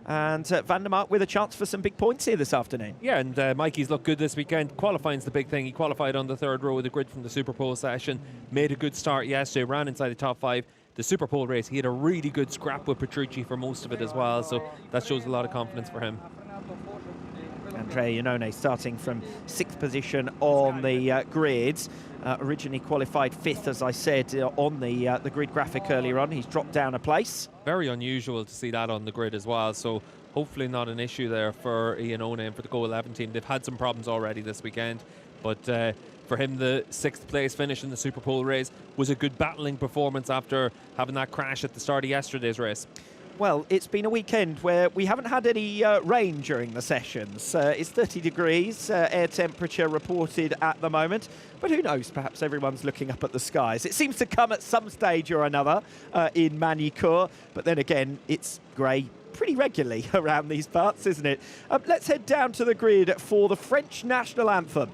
And Van der Mark with a chance for some big points here this afternoon. Yeah, and Mikey's looked good this weekend. Qualifying's the big thing. He qualified on the 3rd row of the grid from the Super Pole session. Made a good start yesterday, ran inside the top 5. The Super Pole race, he had a really good scrap with Petrucci for most of it as well, so that shows a lot of confidence for him. Andrea Iannone starting from 6th position on the grids. Originally qualified 5th, as I said, on the grid graphic earlier on. He's dropped down a place. Very unusual to see that on the grid as well, so hopefully not an issue there for Iannone and for the Go 11 team. They've had some problems already this weekend, but for him, the 6th place finish in the Super Pole race was a good battling performance after having that crash at the start of yesterday's race. Well, it's been a weekend where we haven't had any rain during the sessions. It's 30 degrees, air temperature reported at the moment. But who knows, perhaps everyone's looking up at the skies. It seems to come at some stage or another in Magny-Cours. But then again, it's grey pretty regularly around these parts, isn't it? Let's head down to the grid for the French national anthem.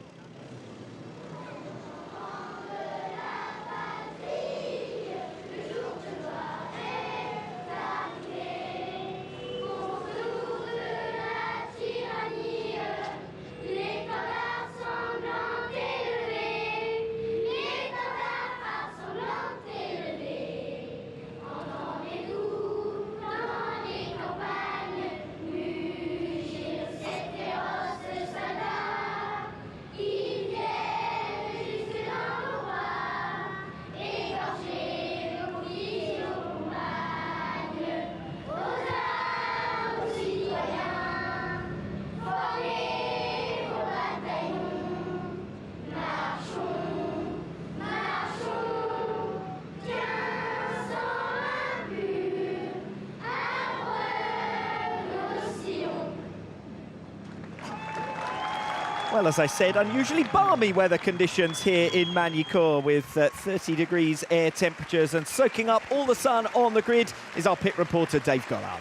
Well, as I said, unusually balmy weather conditions here in Magny-Cours with 30 degrees air temperatures, and soaking up all the sun on the grid is our pit reporter, Dave Gollard.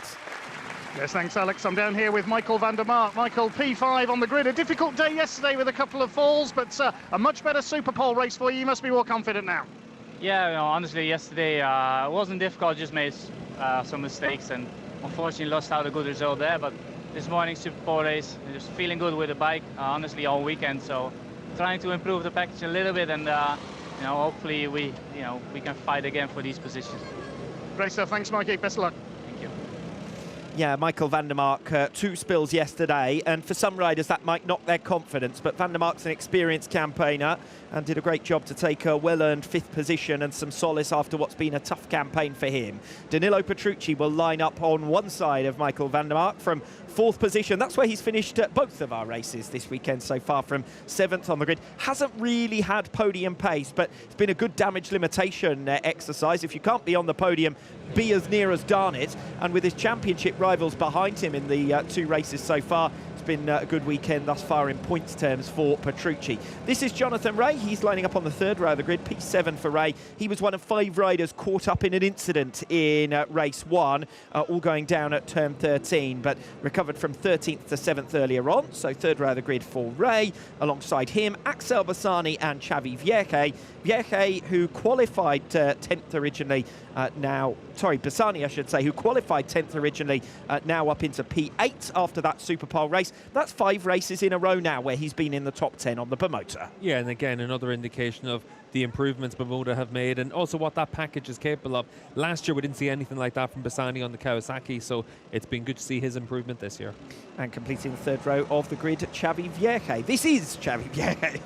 Yes, thanks, Alex. I'm down here with Michael van der Mark. Michael, P5 on the grid. A difficult day yesterday with a couple of falls, but a much better Super Pole race for you. You must be more confident now. Yeah, you know, honestly, yesterday it wasn't difficult. Just made some mistakes and unfortunately lost out a good result there. But this morning, Super Pole race, just feeling good with the bike, honestly, all weekend. So trying to improve the package a little bit, and you know, hopefully we can fight again for these positions. Great stuff. Thanks, Mikey. Best of luck. Thank you. Yeah, Michael van der Mark, 2 spills yesterday, and for some riders that might knock their confidence, but van der Mark's an experienced campaigner and did a great job to take a well-earned 5th position and some solace after what's been a tough campaign for him. Danilo Petrucci will line up on one side of Michael van der Mark from 4th position. That's where he's finished both of our races this weekend so far, from 7th on the grid. Hasn't really had podium pace, but it's been a good damage limitation exercise. If you can't be on the podium, be as near as darn it. And with his championship rivals behind him in the 2 races so far, it's been a good weekend thus far in points terms for Petrucci. This is Jonathan Ray. He's lining up on the 3rd row of the grid, P7 for Ray. He was one of 5 riders caught up in an incident in race 1, all going down at turn 13, but recovered from 13th to 7th earlier on. So 3rd row of the grid for Ray. Alongside him, Axel Bassani and Xavi Vierge. Vierge, who qualified 10th originally, Bassani, I should say, who qualified 10th originally, now up into P8 after that Super Pole race. That's 5 races in a row now where he's been in the top 10 on the Bimota. Yeah, and again, another indication of the improvements Bimota have made and also what that package is capable of. Last year we didn't see anything like that from Bassani on the Kawasaki, so it's been good to see his improvement this year. And completing the 3rd row of the grid, Xavi Vierge. This is Xavi Vierge.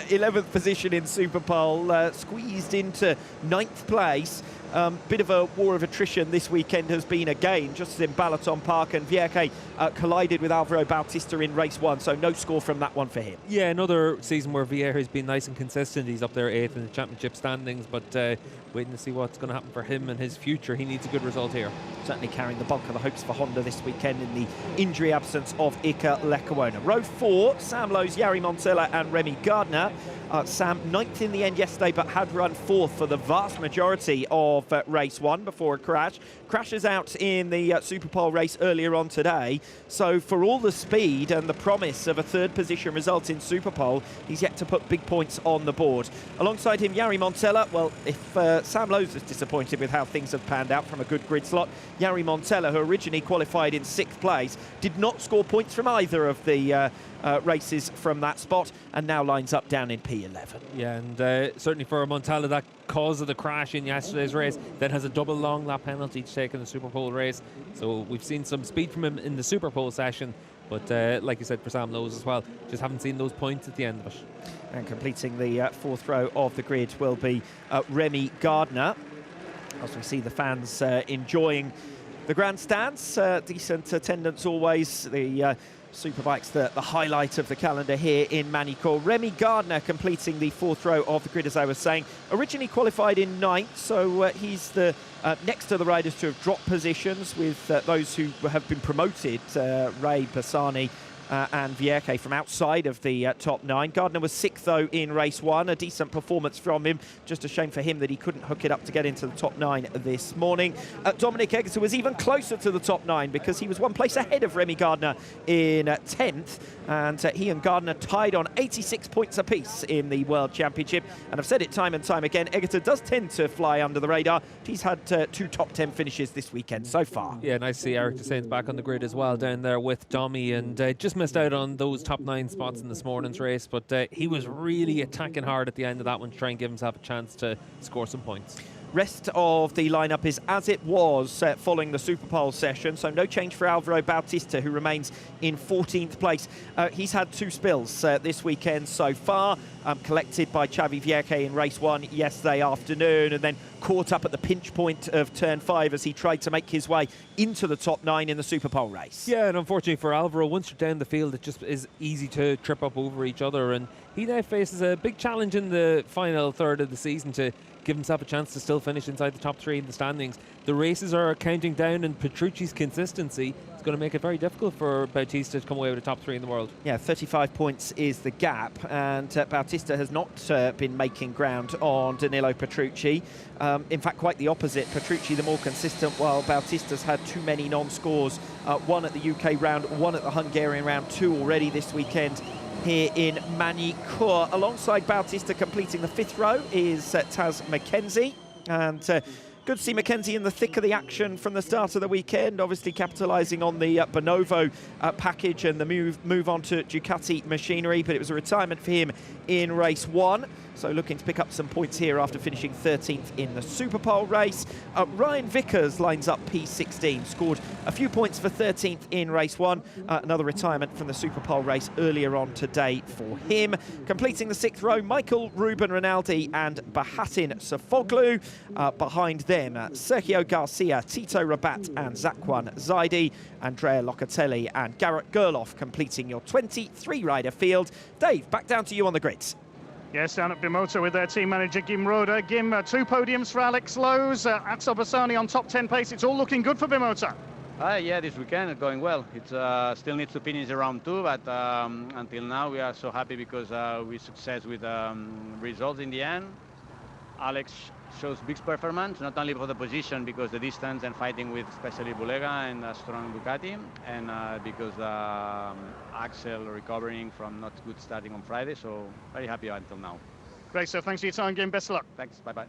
11th position in Super Pole, squeezed into 9th place. Bit of a war of attrition this weekend has been again, just as in Balaton Park, and Vierge collided with Alvaro Bautista in race 1, so no score from that one for him. Yeah, another season where Vierge has been nice and consistent. He's up there 8th in the championship standings, but waiting to see what's going to happen for him and his future. He needs a good result here. Certainly carrying the bulk of the hopes for Honda this weekend in the injury absence of Iker Lecuona. Row 4, Sam Lowes, Jari Montella and Remy Gardner. Sam 9th in the end yesterday, but had run 4th for the vast majority of of race 1 before a crash. Crashes out in the Superpole race earlier on today. So for all the speed and the promise of a third position result in Superpole, he's yet to put big points on the board. Alongside him, Jari Montella. Well, if Sam Lowes was disappointed with how things have panned out from a good grid slot, Jari Montella, who originally qualified in 6th place, did not score points from either of the races from that spot, and now lines up down in P11. Yeah, and certainly for Montella, that cause of the crash in yesterday's race then has a double long lap penalty to take in the Superpole race. So we've seen some speed from him in the Superpole session, but like you said, for Sam Lowes as well, just haven't seen those points at the end of it. And completing the 4th row of the grid will be Remy Gardner, as we see the fans enjoying the grandstands. Decent attendance always. The Superbikes, the highlight of the calendar here in Manicourt. Remy Gardner completing the 4th row of the grid, as I was saying. Originally qualified in 9th, so he's the next to the riders to have dropped positions, with those who have been promoted, Ray, Bassani and Vierke, from outside of the top 9. Gardner was 6th, though, in race 1. A decent performance from him. Just a shame for him that he couldn't hook it up to get into the top 9 this morning. Dominic Egerton was even closer to the top 9 because he was 1 place ahead of Remy Gardner in 10th. And he and Gardner tied on 86 points apiece in the World Championship. And I've said it time and time again, Egerton does tend to fly under the radar. He's had 2 top 10 finishes this weekend so far. Yeah, nice to see Eric Dessain's back on the grid as well down there with Domi, and just missed out on those top 9 spots in this morning's race, but he was really attacking hard at the end of that one to try and give himself a chance to score some points. Rest of the lineup is as it was following the Superpole session, so no change for Alvaro Bautista, who remains in 14th place. He's had 2 spills this weekend so far, collected by Xavi Vierke in race 1 yesterday afternoon, and then caught up at the pinch point of turn 5 as he tried to make his way into the top 9 in the Superpole race. Yeah, and unfortunately for Alvaro, once you're down the field, it just is easy to trip up over each other, and he now faces a big challenge in the final third of the season to give himself a chance to still finish inside the top 3 in the standings. The races are counting down, and Petrucci's consistency is going to make it very difficult for Bautista to come away with a top 3 in the world. Yeah, 35 points is the gap, and Bautista has not been making ground on Danilo Petrucci. In fact, quite the opposite. Petrucci the more consistent, while Bautista's had too many non-scores. 1 at the UK round, 1 at the Hungarian round, 2 already this weekend here in Manicourt. Alongside Bautista completing the 5th row is Taz McKenzie, and good to see McKenzie in the thick of the action from the start of the weekend, obviously capitalising on the Bonovo package and the move on to Ducati machinery, but it was a retirement for him in race 1. So looking to pick up some points here after finishing 13th in the Superpole race. Ryan Vickers lines up P16, scored a few points for 13th in race 1. Another retirement from the Superpole race earlier on today for him. Completing the 6th row, Michael Ruben Rinaldi and Bahattin Sofoglu. Behind them, Sergio Garcia, Tito Rabat and Zakwan Zaidi. Andrea Locatelli and Garrett Gerloff completing your 23-rider field. Dave, back down to you on the grids. Yes, down at Bimotor with their team manager, Gim Roda. Gim, 2 podiums for Alex Lowes, Axel Bassani on top 10 pace. It's all looking good for Bimotor. Yeah, this weekend is going well. It still needs to finish around 2, but until now we are so happy because we success with results in the end. Alex shows big performance, not only for the position, because the distance and fighting with especially Bulega and a strong Ducati, and because Axel recovering from not good starting on Friday, so very happy until now. Great, so thanks for your time, Gim. Best of luck. Thanks, bye-bye.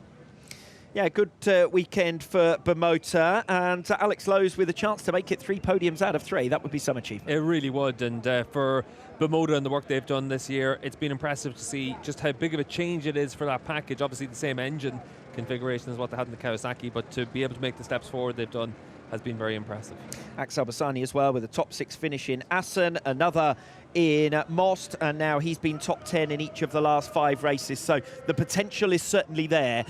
Yeah, good weekend for Bimotor, and Alex Lowes with a chance to make it 3 podiums out of 3. That would be some achievement. It really would, and for Bimotor and the work they've done this year, it's been impressive to see just how big of a change it is for that package. Obviously the same engine configuration as what they had in the Kawasaki, but to be able to make the steps forward they've done has been very impressive. Axel Bassani as well with a top 6 finish in Assen, another in Most, and now he's been top 10 in each of the last 5 races, so the potential is certainly there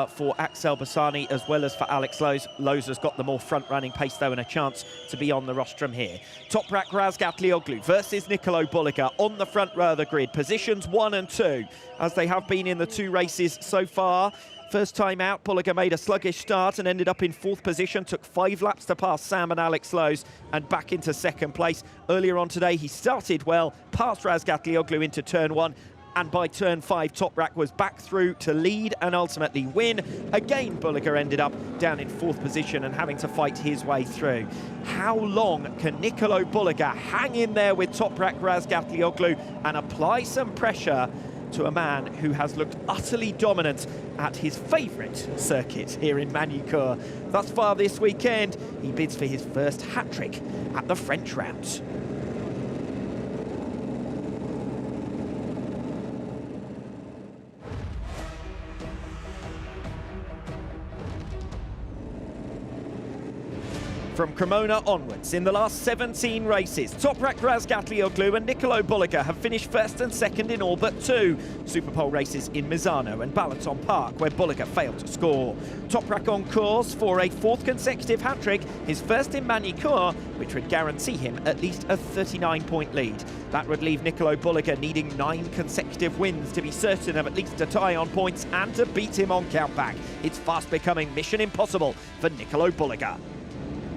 for Axel Bassani as well as for Alex Lowes. Lowes has got the more front-running pace though, and a chance to be on the rostrum here. Toprak Razgatlioglu versus Nicolo Bulega on the front row of the grid, positions 1 and 2 as they have been in the 2 races so far. First time out, Bulega made a sluggish start and ended up in 4th position, took 5 laps to pass Sam and Alex Lowes and back into 2nd place. Earlier on today, he started well, passed Razgatlioglu into turn 1, and by turn 5, Toprak was back through to lead and ultimately win. Again, Bulliger ended up down in 4th position and having to fight his way through. How long can Nicolo Bulliger hang in there with Toprak Razgatlioglu and apply some pressure to a man who has looked utterly dominant at his favourite circuit here in Manucourt? Thus far this weekend, he bids for his first hat-trick at the French round. From Cremona onwards, in the last 17 races, Toprak Razgatlioglu and Nicolo Bulliger have finished 1st and 2nd in all but 2 Superpole races in Misano and Balaton Park, where Bulliger failed to score. Toprak on course for a 4th consecutive hat-trick, his first in Manucourt, which would guarantee him at least a 39-point lead. That would leave Nicolo Bulliger needing 9 consecutive wins to be certain of at least a tie on points and to beat him on countback. It's fast becoming mission impossible for Nicolo Bulliger.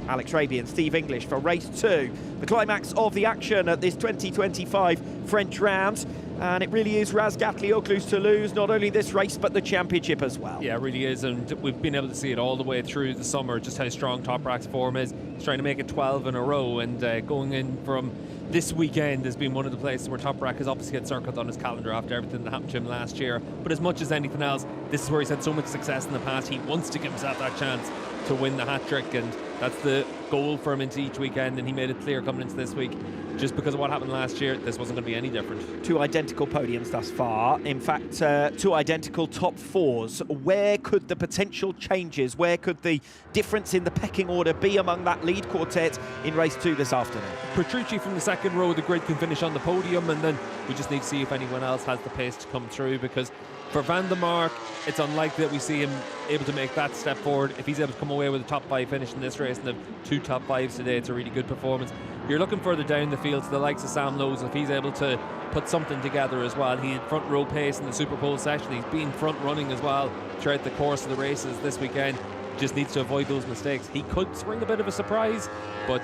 Alex Raby and Steve English for race 2, the climax of the action at this 2025 French round. And it really is Razgatlioglu's to lose, not only this race, but the championship as well. Yeah, it really is, and we've been able to see it all the way through the summer, just how strong Toprak's form is. He's trying to make it 12 in a row, and going in from this weekend has been one of the places where Toprak has obviously had circled on his calendar after everything that happened to him last year. But as much as anything else, this is where he's had so much success in the past. He wants to give himself that chance to win the hat-trick, and that's the goal for him into each weekend, and he made it clear coming into this week. Just because of what happened last year, this wasn't going to be any different. 2 identical podiums thus far. In fact, 2 identical top 4s. Where could the potential changes, where could the difference in the pecking order be among that lead quartet in race 2 this afternoon? Petrucci from the 2nd row of the grid can finish on the podium, and then we just need to see if anyone else has the pace to come through, because for Van der Mark, it's unlikely that we see him able to make that step forward. If he's able to come away with a top 5 finish in this race and have 2 top 5s today, it's a really good performance. You're looking further down the field to the likes of Sam Lowes, if he's able to put something together as well. He had front row pace in the Superpole session. He's been front running as well throughout the course of the races this weekend. Just needs to avoid those mistakes. He could spring a bit of a surprise, but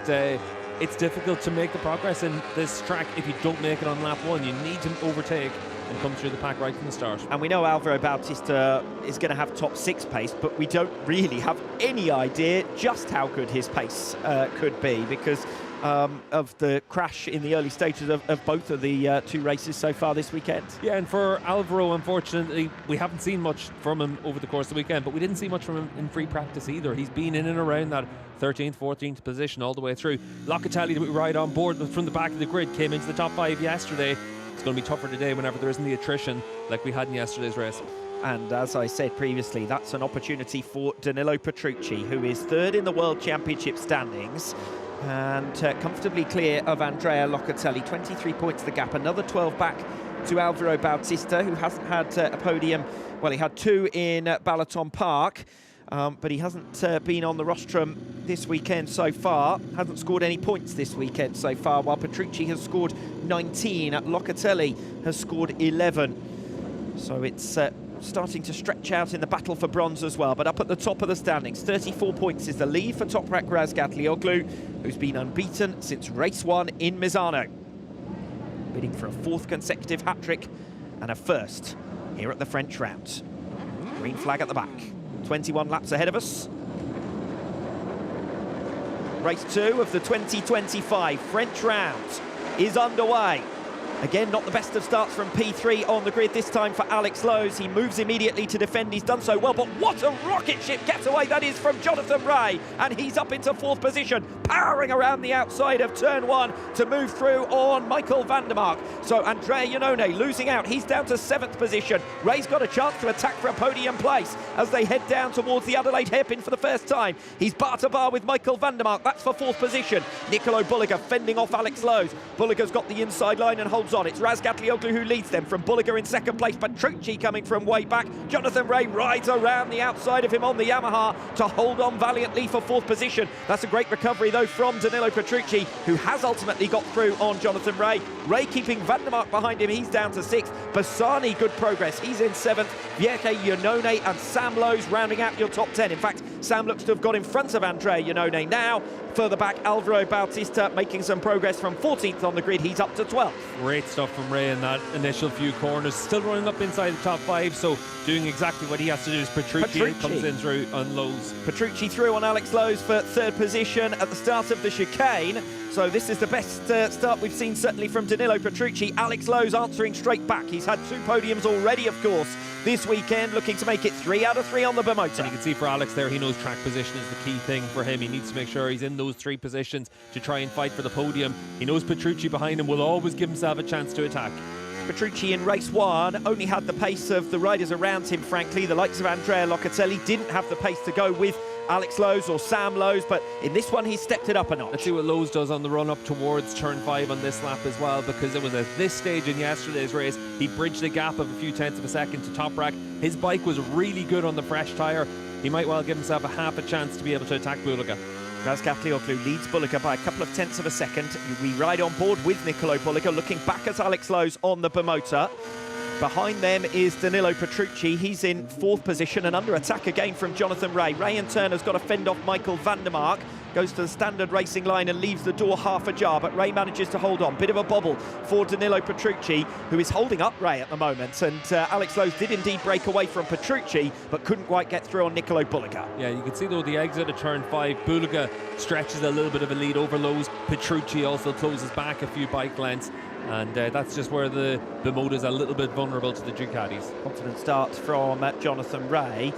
it's difficult to make the progress in this track if you don't make it on lap 1. You need to overtake and come through the pack right from the start. And we know Alvaro Bautista is going to have top 6 pace, but we don't really have any idea just how good his pace could be, because of the crash in the early stages of both of the 2 races so far this weekend. Yeah, and for Alvaro, unfortunately, we haven't seen much from him over the course of the weekend, but we didn't see much from him in free practice either. He's been in and around that 13th, 14th position all the way through. Locatelli, that we ride on board from the back of the grid, came into the top 5 yesterday. It's going to be tougher today whenever there isn't the attrition like we had in yesterday's race. And as I said previously, that's an opportunity for Danilo Petrucci, who is 3rd in the World Championship standings and comfortably clear of Andrea Locatelli. 23 points the gap, another 12 back to Alvaro Bautista, who hasn't had a podium. Well, he had 2 in Balaton Park, but he hasn't been on the rostrum this weekend so far. Hasn't scored any points this weekend so far, while Petrucci has scored 19. Locatelli has scored 11. So it's starting to stretch out in the battle for bronze as well. But up at the top of the standings, 34 points is the lead for Toprak Razgatlioglu, who's been unbeaten since race 1 in Misano, bidding for a 4th consecutive hat-trick and a 1st here at the French round. Green flag at the back. 21 laps ahead of us. Race 2 of the 2025 French round is underway. Again, not the best of starts from P3 on the grid, this time for Alex Lowes. He moves immediately to defend. He's done so well, but what a rocket ship getaway that is from Jonathan Ray. And he's up into 4th position, powering around the outside of turn 1 to move through on Michael van der Mark. So Andrea Iannone losing out. He's down to 7th position. Ray's got a chance to attack for a podium place as they head down towards the Adelaide hairpin for the first time. He's bar to bar with Michael van der Mark. That's for 4th position. Nicolo Bulliger fending off Alex Lowes. Bulliger's got the inside line and holds on. It's Razgatlioglu who leads them, from Bulliger in 2nd place. Petrucci coming from way back. Jonathan Ray rides around the outside of him on the Yamaha to hold on valiantly for 4th position. That's a great recovery though from Danilo Petrucci, who has ultimately got through on Jonathan Ray. Ray keeping van der Mark behind him. He's down to 6th. Bassani, good progress. He's in 7th. Vierke Iannone and Sam Lowes rounding out your top 10. In fact, Sam looks to have got in front of Andrea Iannone now. further back, Alvaro Bautista making some progress from 14th on the grid. He's up to 12th. Great stuff from Ray in that initial few corners. Still running up inside the top 5, so doing exactly what he has to do is Petrucci comes in through on Lowe's. Petrucci through on Alex Lowe's for 3rd position at the start of the chicane. So this is the best start we've seen, certainly from Danilo Petrucci. Alex Lowe's answering straight back. He's had 2 podiums already, of course, this weekend, looking to make it 3 out of 3 on the BMotor. And you can see for Alex there, he knows track position is the key thing for him. He needs to make sure he's in those 3 positions to try and fight for the podium. He knows Petrucci behind him will always give himself a chance to attack. Petrucci in race 1 only had the pace of the riders around him, frankly. The likes of Andrea Locatelli didn't have the pace to go with Alex Lowe's or Sam Lowe's, but in this one he stepped it up a notch. Let's see what Lowe's does on the run up towards turn 5 on this lap as well, because it was at this stage in yesterday's race he bridged the gap of a few tenths of a second to Toprak. His bike was really good on the fresh tyre. He might well give himself a half a chance to be able to attack Bulega. Razgat Lioglu leads Bulega by a couple of tenths of a second. We ride on board with Nicolo Bulega, looking back at Alex Lowe's on the BMotor. Behind them is Danilo Petrucci. He's in 4th position and under attack again from Jonathan Ray. Ray in turn has got to fend off Michael van der Mark. Goes to the standard racing line and leaves the door half ajar, but Ray manages to hold on. Bit of a bobble for Danilo Petrucci, who is holding up Ray at the moment. And Alex Lowe's did indeed break away from Petrucci, but couldn't quite get through on Nicolo Bulega. Yeah, you can see though the exit of turn 5, Bulega stretches a little bit of a lead over Lowe's. Petrucci also closes back a few bike lengths. And that's just where the BMotor is a little bit vulnerable to the Ducatis. Confident start from Jonathan Ray.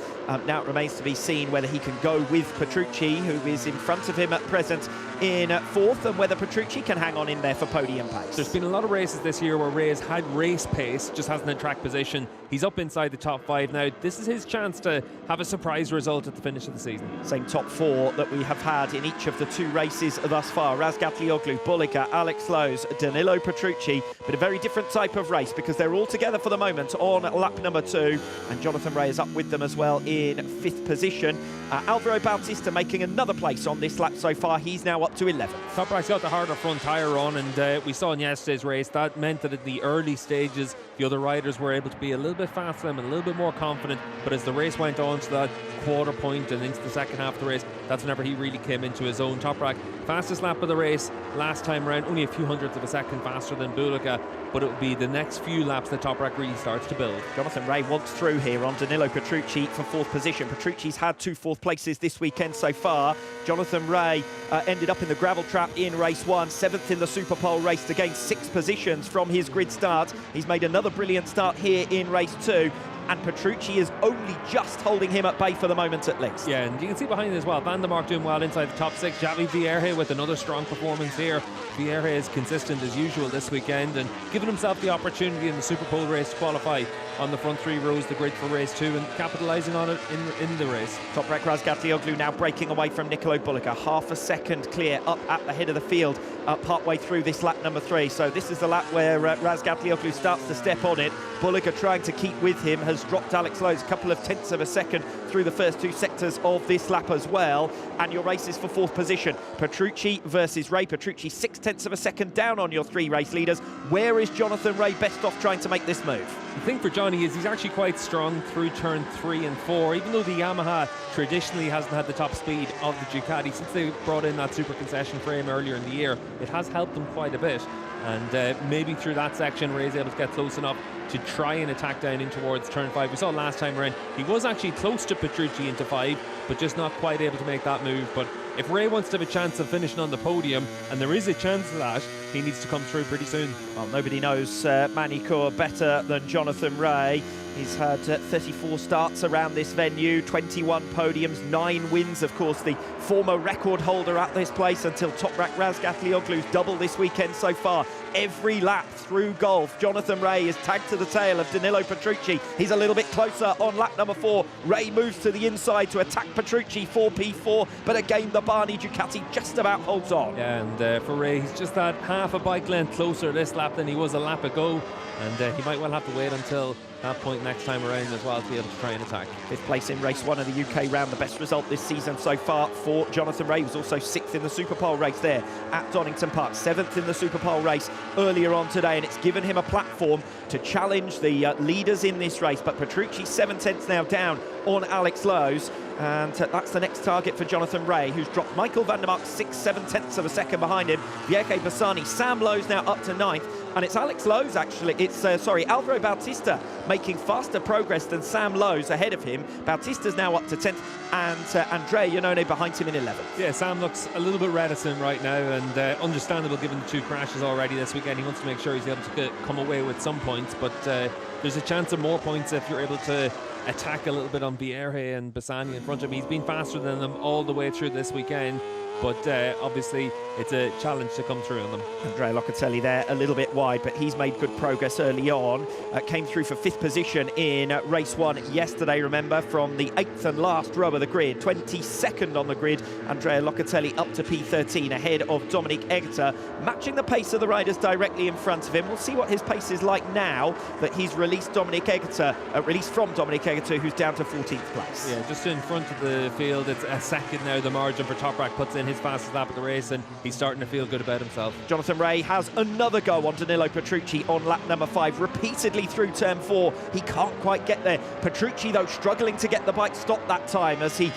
Now it remains to be seen whether he can go with Petrucci, who is in front of him at present in 4th, and whether Petrucci can hang on in there for podium pace. There's been a lot of races this year where Ray has had race pace, just hasn't had track position. He's up inside the top 5 now. This is his chance to have a surprise result at the finish of the season. Same top 4 that we have had in each of the 2 races thus far. Razgat Lioglu, Bulega, Alex Lowe's, Danilo Petrucci, but a very different type of race because they're all together for the moment on lap number 2, and Jonathan Ray is up with them as well in 5th position. Alvaro Bautista making another place on this lap so far. He's now up to 11th. Toprak's got the harder front tyre on, and we saw in yesterday's race that meant that at the early stages the other riders were able to be a little bit faster and a little bit more confident, but as the race went on to that quarter point and into the second half of the race, that's whenever he really came into his own. Toprak, fastest lap of the race last time around, only a few hundredths of a second faster than Bulega, but it will be the next few laps that Toprak really starts to build. Jonathan Ray wants through here on Danilo Petrucci for 4th position. Petrucci's had 2 4th places this weekend so far. Jonathan Ray ended up in the gravel trap in race 1, 7th in the Superpole race to gain 6 positions from his grid start. He's made another brilliant start here in race 2. And Petrucci is only just holding him at bay for the moment at least. Yeah, and you can see behind it as well, Van der Mark doing well inside the top 6. Javi Vierge with another strong performance here. Vierge is consistent as usual this weekend and giving himself the opportunity in the Superpole race to qualify on the front 3 rows, the grid for race 2, and capitalising on it in the race. Toprak Razgat Lioglu now breaking away from Nicolo Bulega. Half a second clear up at the head of the field partway through this lap number 3. So this is the lap where Razgat Lioglu starts to step on it. Bulega trying to keep with him has dropped Alex Lowe's a couple of tenths of a second through the first 2 sectors of this lap as well. And your race is for 4th position. Petrucci versus Ray. Petrucci 6 tenths of a second down on your 3 race leaders. Where is Jonathan Ray best off trying to make this move? The thing for Johnny is he's actually quite strong through turn 3 and 4, even though the Yamaha traditionally hasn't had the top speed of the Ducati since they brought in that super concession frame earlier in the year. It has helped them quite a bit, and maybe through that section Ray's able to get close enough to try and attack down in towards turn 5. We saw last time around he was actually close to Petrucci into 5, but just not quite able to make that move. But if Ray wants to have a chance of finishing on the podium, and there is a chance of that, he needs to come through pretty soon. Well, nobody knows Manicure better than Jonathan Ray. He's had 34 starts around this venue, 21 podiums, 9 wins. Of course, the former record holder at this place until Toprak Razgat Lioglu's double this weekend so far. Every lap through golf, Jonathan Ray is tagged to the tail of Danilo Petrucci. He's a little bit closer on lap number 4. Ray moves to the inside to attack Petrucci for P4, but again the Barney Ducati just about holds on. Yeah, and for Ray, he's just that half a bike length closer this lap than he was a lap ago, and he might well have to wait until that point next time around as well to be able to try and attack. 5th place in race 1 of the UK round, the best result this season so far for Jonathan Ray. He was also 6th in the Superpole race there at Donington Park, 7th in the Superpole race earlier on today, and it's given him a platform to challenge the leaders in this race. But Petrucci 7 tenths now down on Alex Lowe's, and that's the next target for Jonathan Rea, who's dropped Michael van der Mark 6/7 tenths of a second behind him. Vierke Bassani, Sam Lowe's now up to 9th, and it's Alex Lowe's actually, it's Alvaro Bautista making faster progress than Sam Lowe's ahead of him. Bautista's now up to 10th, and Andrea Iannone behind him in 11th. Yeah, Sam looks a little bit reticent right now, and understandable given the 2 crashes already this weekend. He wants to make sure he's able to come away with some points, but there's a chance of more points if you're able to attack a little bit on Vierge and Bassani in front of him. He's been faster than them all the way through this weekend, but obviously it's a challenge to come through on them. Andrea Locatelli there a little bit wide, but he's made good progress early on. Came through for 5th position in race 1 yesterday, remember, from the 8th and last row of the grid. 22nd on the grid, Andrea Locatelli up to P13 ahead of Dominic Egerter, matching the pace of the riders directly in front of him. We'll see what his pace is like now that he's released Dominic Egerter, released from Dominic Egerter, who's down to 14th place. Yeah, just in front of the field. It's a second now the margin for Toprak. Puts in his fastest lap of the race, and he's starting to feel good about himself. Jonathan Rea has another go on Danilo Petrucci on lap number 5, repeatedly through turn 4. He can't quite get there. Petrucci, though, struggling to get the bike stopped that time as he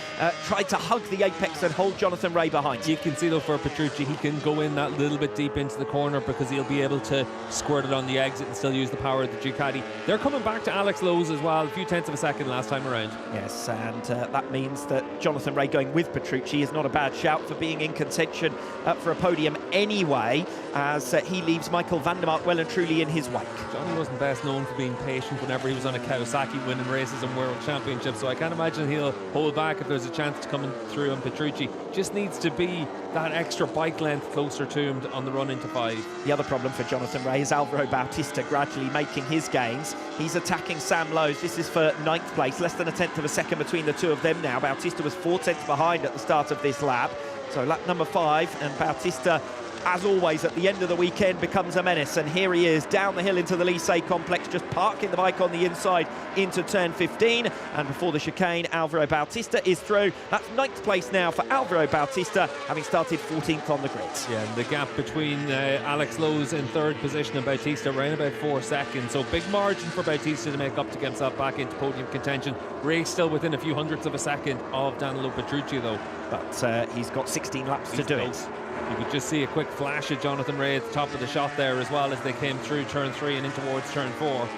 tried to hug the apex and hold Jonathan Rea behind. You can see, though, for Petrucci, he can go in that little bit deep into the corner because he'll be able to squirt it on the exit and still use the power of the Ducati. They're coming back to Alex Lowe's as well, a few tenths of a second last time around. Yes, and that means that Jonathan Rea going with Petrucci is not a bad shout for being in contention for a podium anyway, as he leaves Michael van der Mark well and truly in his wake. Johnny wasn't best known for being patient whenever he was on a Kawasaki winning races and World Championships, so I can't imagine he'll hold back if there's a chance to come through on Petrucci. Just needs to be that extra bike length closer to him on the run into 5. The other problem for Jonathan Rea is Alvaro Bautista gradually making his gains. He's attacking Sam Lowe's. This is for 9th place, less than a tenth of a second between the two of them now. Bautista was 4 tenths behind at the start of this lap. So lap number 5, and Bautista, as always, at the end of the weekend becomes a menace. And here he is down the hill into the Lycée complex, just parking the bike on the inside into turn 15. And before the chicane, Alvaro Bautista is through. That's 9th place now for Alvaro Bautista, having started 14th on the grid. Yeah, and the gap between Alex Lowe's in 3rd position and Bautista around about 4 seconds. So big margin for Bautista to make up to get himself back into podium contention. Rea still within a few hundredths of a second of Danilo Petrucci, though. But he's got 16 laps to do it. You could just see a quick flash of Jonathan Rea at the top of the shot there as well as they came through turn 3 and in towards turn 4.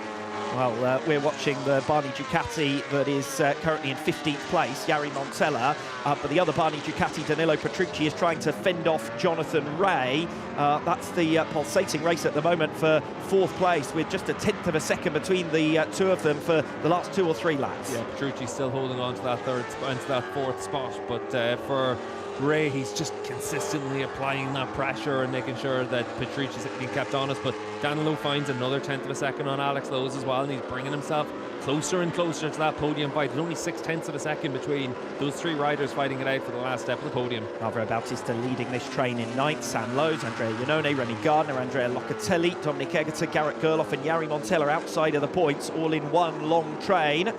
Well, we're watching the Barney Ducati that is currently in 15th place, Jari Montella, but the other Barney Ducati, Danilo Petrucci, is trying to fend off Jonathan Rea. That's the pulsating race at the moment for 4th place, with just a tenth of a second between the two of them for the last 2 or 3 laps. Yeah, Petrucci's still holding on to that 4th spot, but for Rea, he's just consistently applying that pressure and making sure that Petrucci's being kept honest. But Danilo finds another tenth of a second on Alex Lowe's as well, and he's bringing himself closer and closer to that podium fight. There's only 6 tenths of a second between those 3 riders fighting it out for the last step of the podium. Alvaro Bautista leading this train in 9th, Sam Lowe's, Andrea Iannone, Remy Gardner, Andrea Locatelli, Dominic Egerter, Garrett Gerloff and Jari Montella outside of the points, all in one long train.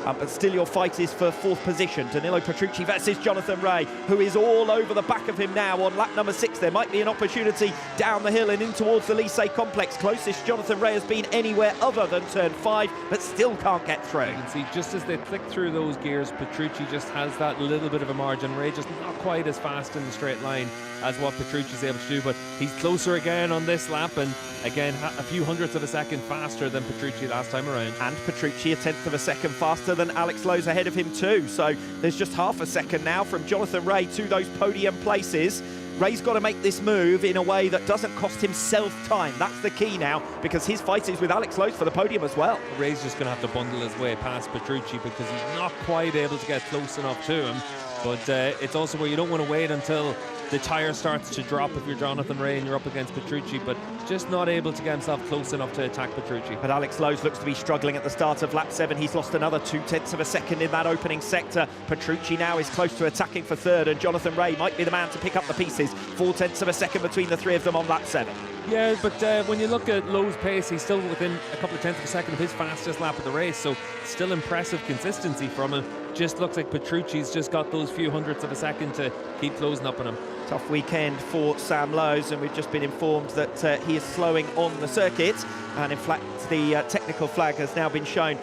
But still your fight is for 4th position. Danilo Petrucci versus Jonathan Rea, who is all over the back of him now on lap number 6. There might be an opportunity down the hill and in towards the Lycée complex. Closest Jonathan Rea has been anywhere other than turn 5, but still can't get through. You can see just as they flick through those gears, Petrucci just has that little bit of a margin. Rea just not quite as fast in the straight line as what Petrucci's able to do, but he's closer again on this lap, and again a few hundredths of a second faster than Petrucci last time around. And Petrucci a tenth of a second faster than Alex Lowe's ahead of him too, so there's just half a second now from Jonathan Rea to those podium places. Rea's got to make this move in a way that doesn't cost himself time. That's the key now, because his fight is with Alex Lowe's for the podium as well. Rea's just going to have to bundle his way past Petrucci because he's not quite able to get close enough to him. But it's also where you don't want to wait until the tyre starts to drop if you're Jonathan Rea and you're up against Petrucci, but just not able to get himself close enough to attack Petrucci. But Alex Lowe's looks to be struggling at the start of lap 7. He's lost another 2 tenths of a second in that opening sector. Petrucci now is close to attacking for 3rd, and Jonathan Rea might be the man to pick up the pieces. 4 tenths of a second between the 3 of them on lap 7. Yeah, but when you look at Lowe's pace, he's still within a couple of tenths of a second of his fastest lap of the race, so still impressive consistency from him. Just looks like Petrucci's just got those few hundredths of a second to keep closing up on him. Tough weekend for Sam Lowes, and we've just been informed that he is slowing on the circuit, and in fact the technical flag has now been shown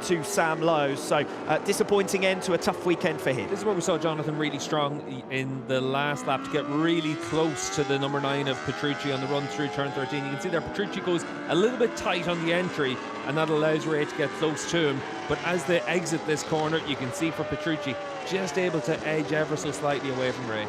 to Sam Lowes. So disappointing end to a tough weekend for him. This is where we saw Jonathan really strong in the last lap to get really close to the number 9 of Petrucci on the run through turn 13. You can see there Petrucci goes a little bit tight on the entry, and that allows Ray to get close to him. But as they exit this corner, you can see for Petrucci just able to edge ever so slightly away from Ray.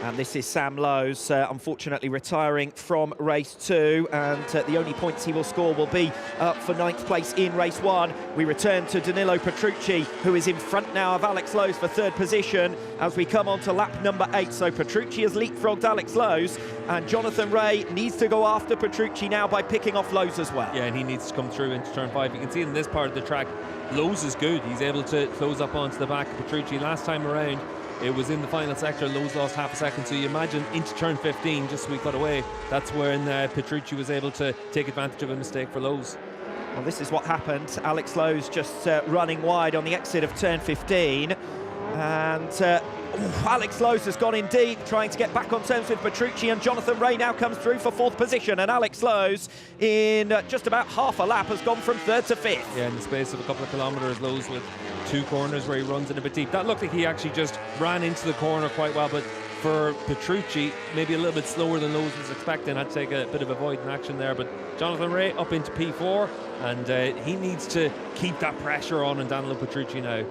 And this is Sam Lowes, unfortunately retiring from race 2, and the only points he will score will be for 9th place in race 1. We return to Danilo Petrucci, who is in front now of Alex Lowes for 3rd position as we come on to lap number 8. So Petrucci has leapfrogged Alex Lowes, and Jonathan Ray needs to go after Petrucci now by picking off Lowes as well. Yeah, and he needs to come through into turn 5. You can see in this part of the track, Lowes is good. He's able to close up onto the back of Petrucci. Last time around, it was in the final sector, Lowes lost half a second, so you imagine into turn 15, just as we cut away, that's when Petrucci was able to take advantage of a mistake for Lowes. Well, this is what happened. Alex Lowes just running wide on the exit of turn 15, and Alex Lowes has gone in deep, trying to get back on terms with Petrucci, and Jonathan Ray now comes through for 4th position, and Alex Lowes in just about half a lap has gone from 3rd to 5th. Yeah, in the space of a couple of kilometres, Lowes with 2 corners where he runs in a bit deep. That looked like he actually just ran into the corner quite well, but for Petrucci, maybe a little bit slower than Lowes was expecting. Had to take a bit of avoiding action there, but Jonathan Ray up into P4, and he needs to keep that pressure on Danilo Petrucci now.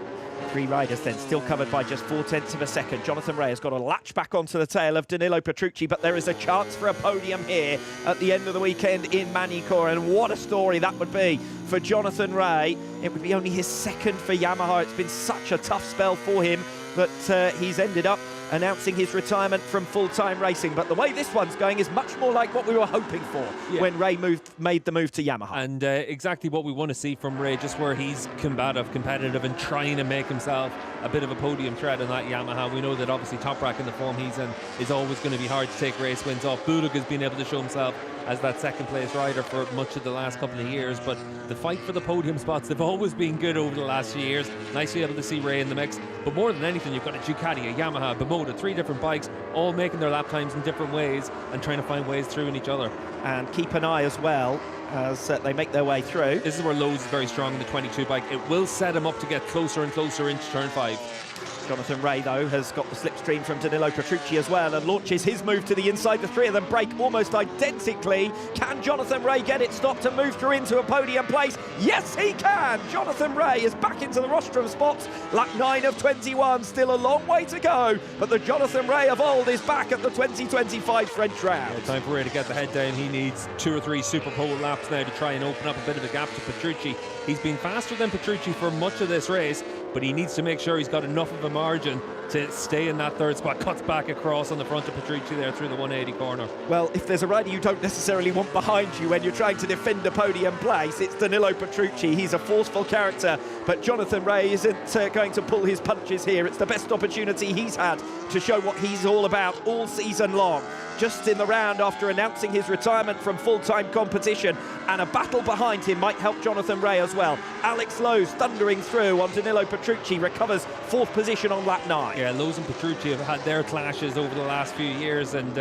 3 riders then still covered by just 0.4 of a second. Jonathan Ray has got to latch back onto the tail of Danilo Petrucci, but there is a chance for a podium here at the end of the weekend in Magny-Cours, and what a story that would be for Jonathan Ray. It would be only his 2nd for Yamaha. It's been such a tough spell for him that he's ended up announcing his retirement from full-time racing. But the way this one's going is much more like what we were hoping for when Ray made the move to Yamaha. And exactly what we want to see from Ray, just where he's combative, competitive, and trying to make himself a bit of a podium threat in that Yamaha. We know that obviously Top Rack in the form he's in is always going to be hard to take race wins off. Budig has been able to show himself as that 2nd place rider for much of the last couple of years, but the fight for the podium spots, they've always been good over the last few years. Nice to be able to see Ray in the mix, but more than anything, you've got a Ducati, a Yamaha, a Bimota, 3 different bikes, all making their lap times in different ways and trying to find ways through in each other. And keep an eye as well as they make their way through. This is where Lowes is very strong in the 22 bike. It will set him up to get closer and closer into turn 5. Jonathan Ray, though, has got the slipstream from Danilo Petrucci as well and launches his move to the inside. The 3 of them break almost identically. Can Jonathan Ray get it stopped and move through into a podium place? Yes, he can! Jonathan Ray is back into the rostrum spots. Lap 9 of 21, still a long way to go, but the Jonathan Ray of old is back at the 2025 French round. Yeah, time for Ray to get the head down. He needs 2 or 3 Super Pole laps now to try and open up a bit of a gap to Petrucci. He's been faster than Petrucci for much of this race, but he needs to make sure he's got enough of a margin to stay in that 3rd spot. Cuts back across on the front of Petrucci there through the 180 corner. Well, if there's a rider you don't necessarily want behind you when you're trying to defend a podium place, it's Danilo Petrucci. He's a forceful character, but Jonathan Ray isn't going to pull his punches here. It's the best opportunity he's had to show what he's all about all season long. Just in the round after announcing his retirement from full-time competition, and a battle behind him might help Jonathan Ray as well. Alex Lowes thundering through on Danilo Petrucci, recovers 4th position on lap 9. Yeah, Lowes and Petrucci have had their clashes over the last few years, and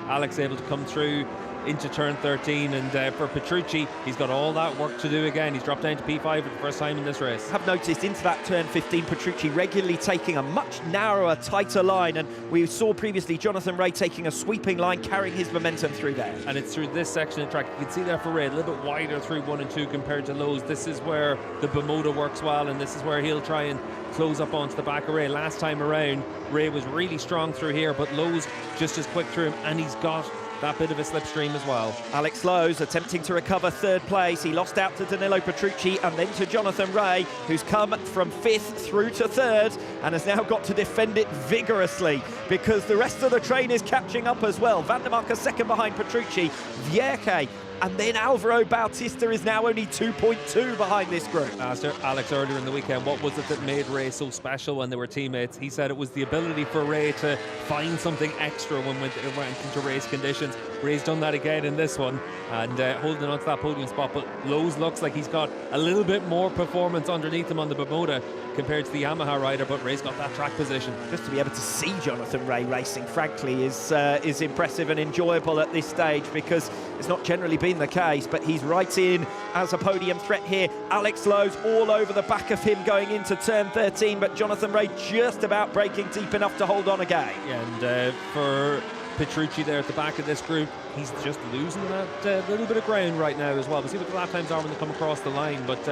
Alex able to come through into turn 13, and for Petrucci, he's got all that work to do again. He's dropped down to P5 for the first time in this race. I've noticed into that turn 15, Petrucci regularly taking a much narrower, tighter line, and we saw previously Jonathan Ray taking a sweeping line, carrying his momentum through there. And it's through this section of track. You can see there for Ray, a little bit wider through 1 and 2 compared to Lowes. This is where the Bimota works well, and this is where he'll try and close up onto the back of Ray. Last time around, Ray was really strong through here, but Lowes just as quick through him, and he's got that bit of a slipstream as well. Alex Lowes attempting to recover 3rd place. He lost out to Danilo Petrucci and then to Jonathan Ray, who's come from 5th through to 3rd and has now got to defend it vigorously because the rest of the train is catching up as well. Van der Mark is 2nd behind Petrucci. Vierke and then Alvaro Bautista is now only 2.2 behind this group. Asked Alex earlier in the weekend, what was it that made Ray so special when they were teammates? He said it was the ability for Ray to find something extra when it went into race conditions. Ray's done that again in this one, and holding on to that podium spot, but Lowe's looks like he's got a little bit more performance underneath him on the Bermuda compared to the Yamaha rider, but Ray's got that track position. Just to be able to see Jonathan Ray racing, frankly, is impressive and enjoyable at this stage, because it's not generally been the case, but he's right in as a podium threat here. Alex Lowe's all over the back of him going into turn 13, but Jonathan Ray just about breaking deep enough to hold on again. Yeah, and for Petrucci there at the back of this group, he's just losing that little bit of ground right now as well. We'll see what the lap times are when they come across the line, but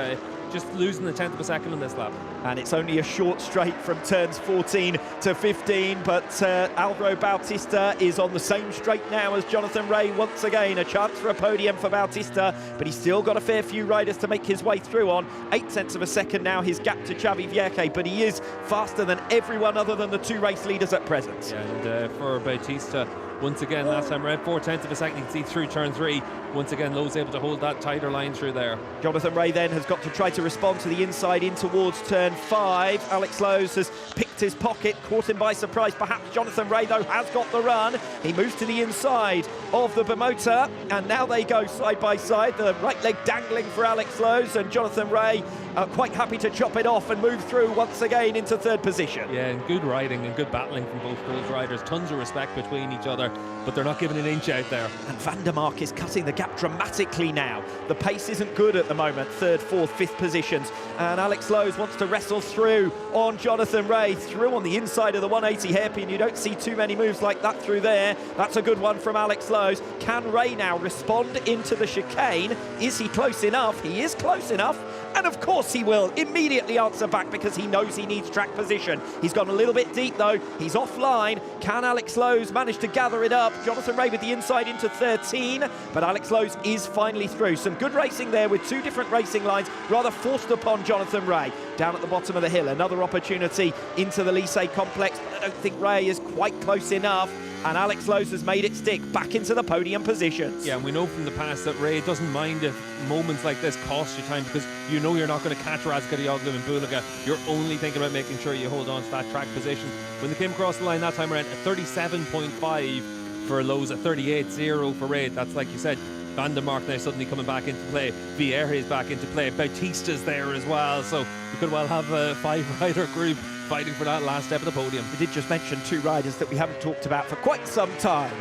just losing the 10th of a second in this lap. And it's only a short straight from turns 14 to 15, but Alvaro Bautista is on the same straight now as Jonathan Ray. Once again, a chance for a podium for Bautista, but he's still got a fair few riders to make his way through on. 8/10 of a second now, his gap to Xavi Vierque, but he is faster than everyone other than the two race leaders at present. Yeah, and for Bautista, once again, last time around, 4/10 of a second, you can see through turn 3. Once again, Lowe's able to hold that tighter line through there. Jonathan Ray then has got to try to respond to the inside in towards turn 5. Alex Lowe's has picked his pocket, caught him by surprise. Perhaps Jonathan Ray, though, has got the run. He moves to the inside of the Bermuda, and now they go side by side. The right leg dangling for Alex Lowe's, and Jonathan Ray quite happy to chop it off and move through once again into third position. Yeah, and good riding and good battling from both those riders. Tons of respect between each other, but they're not giving an inch out there. And Van der Mark is cutting the gap dramatically now. The pace isn't good at the moment, 3rd, 4th, 5th positions. And Alex Lowe's wants to wrestle through on Jonathan Ray, through on the inside of the 180 hairpin. You don't see too many moves like that through there. That's a good one from Alex Lowe's. Can Ray now respond into the chicane? Is he close enough? He is close enough. And of course he will immediately answer back, because he knows he needs track position. He's gone a little bit deep though. He's offline. Can Alex Lowe's manage to gather it up? Jonathan Ray with the inside into 13, but Alex Lowe's is finally through. Some good racing there with two different racing lines, rather forced upon Jonathan Ray. Down at the bottom of the hill, another opportunity into the Lycée complex, but I don't think Ray is quite close enough. And Alex Lowe's has made it stick back into the podium positions. Yeah, and we know from the past that Ray doesn't mind if moments like this cost you time, because you know you're not going to catch Razgadioglu and Bulaga. You're only thinking about making sure you hold on to that track position. When they came across the line that time around, a 37.5 for Lowe's, a 38.0 for Ray. That's, like you said, Van der Mark now suddenly coming back into play. Vierge is back into play. Bautista's there as well. So we could well have a 5-rider group fighting for that last step of the podium. We did just mention two riders that we haven't talked about for quite some time.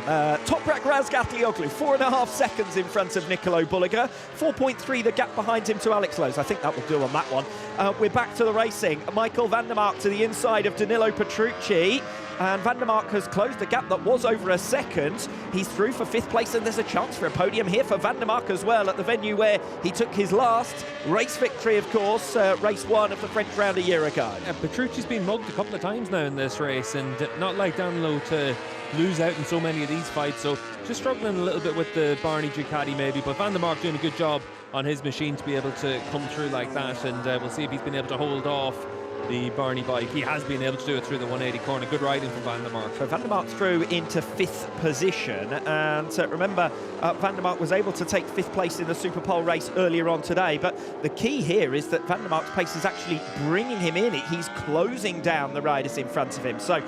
Toprak Razgatlioglu, 4.5 seconds in front of Nicolo Bulaga. 4.3 the gap behind him to Alex Lowe's. I think that will do on that one. We're back to the racing. Michael van der Mark to the inside of Danilo Petrucci. And Van der Mark has closed the gap that was over a second. He's through for 5th place, and there's a chance for a podium here for Van der Mark as well, at the venue where he took his last race victory, of course, race 1 of the French round a year ago. Yeah, Petrucci's been mugged a couple of times now in this race, and not like Danilo to lose out in so many of these fights, so just struggling a little bit with the Barney Ducati maybe, but Van der Mark doing a good job on his machine to be able to come through like that, and we'll see if he's been able to hold off the Barney bike. He has been able to do it through the 180 corner. Good riding from Van der Mark. So Van der Mark through into 5th position, and remember, Van der Mark was able to take 5th place in the Superpole race earlier on today, but the key here is that Van der Mark's pace is actually bringing him in. He's closing down the riders in front of him, so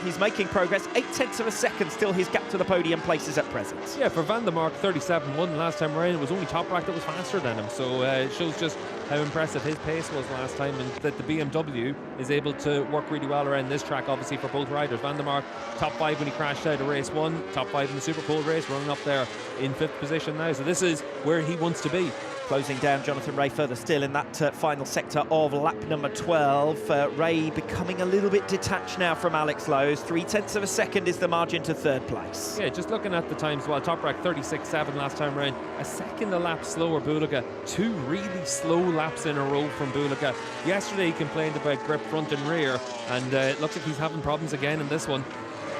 he's making progress. 8/10 of a second still his gap to the podium places at present. Yeah, for Van der Mark, 37.1 last time around. It was only Toprak that was faster than him, so it shows just how impressive his pace was last time, and that the BMW is able to work really well around this track, obviously, for both riders. Van der Mark, top 5 when he crashed out of race 1, top 5 in the Superpole race, running up there in 5th position now, so this is where he wants to be. Closing down Jonathan Ray further still in that final sector of lap number 12. Ray becoming a little bit detached now from Alex Lowe's. 0.3 of a second is the margin to 3rd place. Yeah, just looking at the times, well, Toprak 36.7 last time around, a second a lap slower Bulaga. 2 really slow laps in a row from Bulaga. Yesterday he complained about grip front and rear, and it looks like he's having problems again in this one.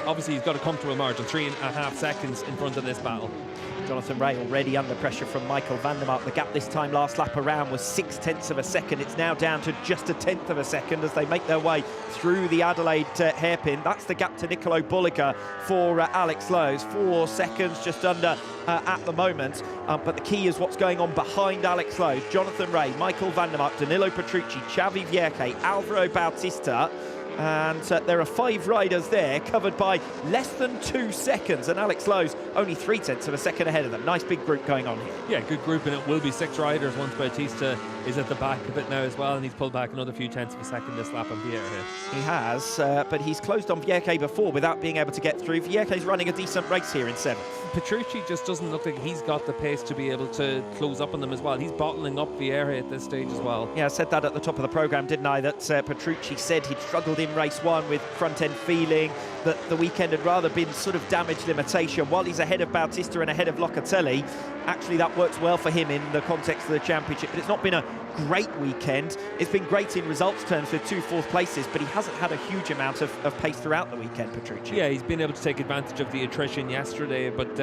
obviously he's got a comfortable margin, 3.5 seconds in front of this battle. Jonathan Rea already under pressure from Michael van der Mark. The gap this time last lap around was 0.6 of a second. It's now down to just 1/10 of a second as they make their way through the Adelaide hairpin. That's the gap to Nicolo Bulliger for Alex Lowe's. 4 seconds just under at the moment. But the key is what's going on behind Alex Lowe's. Jonathan Rea, Michael van der Mark, Danilo Petrucci, Xavi Vierque, Alvaro Bautista. And there are 5 riders there covered by less than 2 seconds, and Alex Lowe's only 0.3 of a second ahead of them. Nice big group going on here. Yeah, good group, and it will be 6 riders once Bautista is at the back of it now as well, and he's pulled back another few tenths of a second this lap on Vierque. He has, but he's closed on Vierque before without being able to get through. Vierque's running a decent race here in 7th. Petrucci just doesn't look like he's got the pace to be able to close up on them as well. He's bottling up Vierque at this stage as well. Yeah, I said that at the top of the programme, didn't I? That Petrucci said he'd struggled in race 1 with front-end feeling, that the weekend had rather been sort of damage limitation. While he's ahead of Bautista and ahead of Locatelli, actually that works well for him in the context of the championship. But it's not been a great weekend. It's been great in results terms with 2 4th places, but he hasn't had a huge amount of pace throughout the weekend, Petrucci. Yeah, he's been able to take advantage of the attrition yesterday, but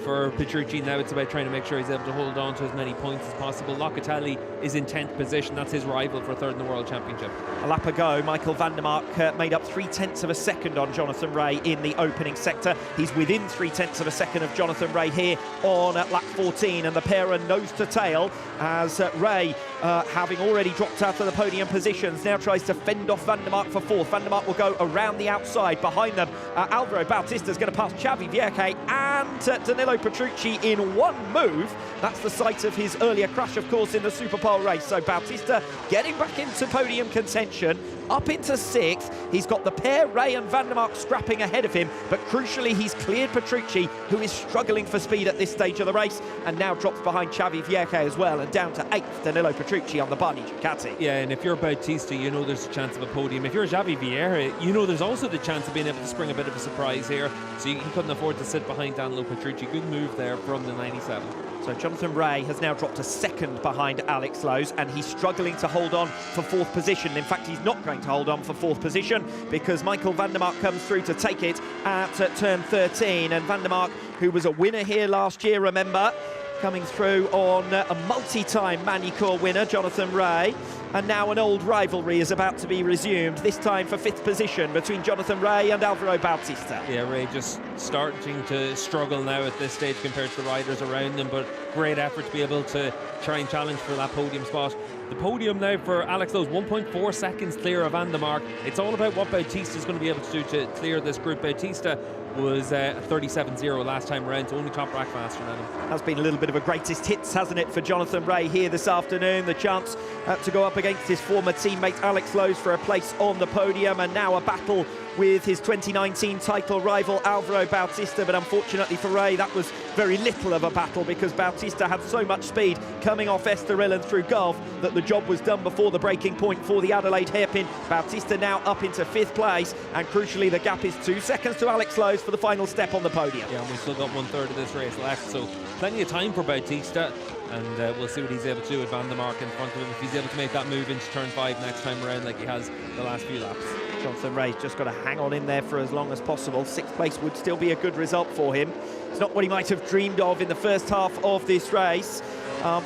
for Petrucci now it's about trying to make sure he's able to hold on to as many points as possible. Locatelli is in 10th position. That's his rival for 3rd in the World Championship. A lap ago, Michael van der Mark made up 0.3 of a second on Jonathan Rea in the opening sector. He's within 0.3 of a second of Jonathan Rea here on lap 14, and the pair are nose to tail as Rea, having already dropped out of the podium positions, now tries to fend off van der Mark for 4th. Van der Mark will go around the outside. Behind them, Alvaro Bautista is going to pass Xavi Vierque and Danilo Petrucci in one move. That's the site of his earlier crash, of course, in the Superpole race. So Bautista getting back into podium contention, up into 6th. He's got the pair, Rea and van der Mark, scrapping ahead of him, but crucially he's cleared Petrucci, who is struggling for speed at this stage of the race, and now drops behind Xavi Vierque as well, and down to 8th, Danilo Petrucci on the Barney Ducati. Yeah, and if you're Bautista, you know there's a chance of a podium. If you're Xavi Vierque, you know there's also the chance of being able to spring a bit of a surprise here, so he couldn't afford to sit behind Danilo Petrucci. Good move there from the 97. So Jonathan Rea has now dropped to 2nd behind Alex Lowe's, and he's struggling to hold on for 4th position. In fact, he's not going to hold on for 4th position because Michael van der Mark comes through to take it at turn 13. And van der Mark, who was a winner here last year, remember, coming through on a multi-time Magny-Cours winner, Jonathan Rea. And now an old rivalry is about to be resumed, this time for 5th position between Jonathan Rea and Alvaro Bautista. Yeah, Rea just starting to struggle now at this stage compared to the riders around him, but great effort to be able to try and challenge for that podium spot. The podium now for Alex Lowe's, 1.4 seconds clear of van der Mark. It's all about what Bautista is going to be able to do to clear this group. Bautista was 37.0 last time around, so only top rack faster than him. Has been a little bit of a greatest hits, hasn't it, for Jonathan Rea here this afternoon. The chance to go up against his former teammate Alex Lowe's for a place on the podium, and now a battle with his 2019 title rival Alvaro Bautista, but unfortunately for Rea that was very little of a battle because Bautista had so much speed coming off Estoril and through Gulf that the job was done before the breaking point for the Adelaide hairpin. Bautista now up into 5th place, and crucially the gap is 2 seconds to Alex Lowe's for the final step on the podium. Yeah, and we've still got 1/3 of this race left, so plenty of time for Bautista, and we'll see what he's able to do with van der Mark in front of him if he's able to make that move into turn 5 next time around like he has the last few laps. Jonathan Rea's just got to hang on in there for as long as possible. 6th place would still be a good result for him. It's not what he might have dreamed of in the first half of this race,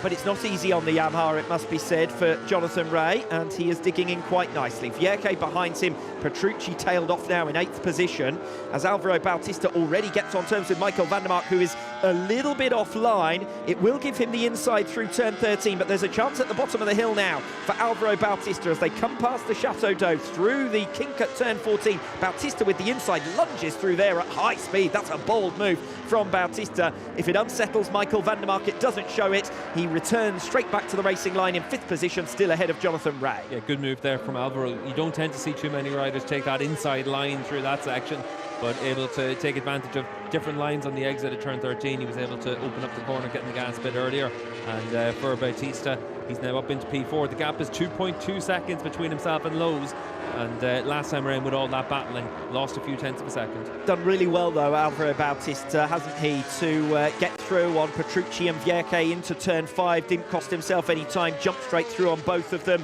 but it's not easy on the Yamaha, it must be said, for Jonathan Rea, and he is digging in quite nicely. Vierque behind him, Petrucci tailed off now in 8th position, as Alvaro Bautista already gets on terms with Michael van der Mark, who is a little bit offline. It will give him the inside through turn 13, but there's a chance at the bottom of the hill now for Alvaro Bautista as they come past the Chateau d'Eau through the kink at turn 14. Bautista with the inside lunges through there at high speed. That's a bold move from Bautista. If it unsettles Michael van der Mark, it doesn't show it. He returns straight back to the racing line in 5th position, still ahead of Jonathan Rea. Yeah, good move there from Alvaro. You don't tend to see too many riders take that inside line through that section, but able to take advantage of different lines on the exit at turn 13. He was able to open up the corner, getting the gas a bit earlier, and for Bautista, He's now up into P4. The gap is 2.2 seconds between himself and Lowe's. And last time around with all that battling, lost a few tenths of a second. Done really well though, Alvaro Bautista, hasn't he, to get through on Petrucci and Vierke into turn 5. Didn't cost himself any time, jumped straight through on both of them.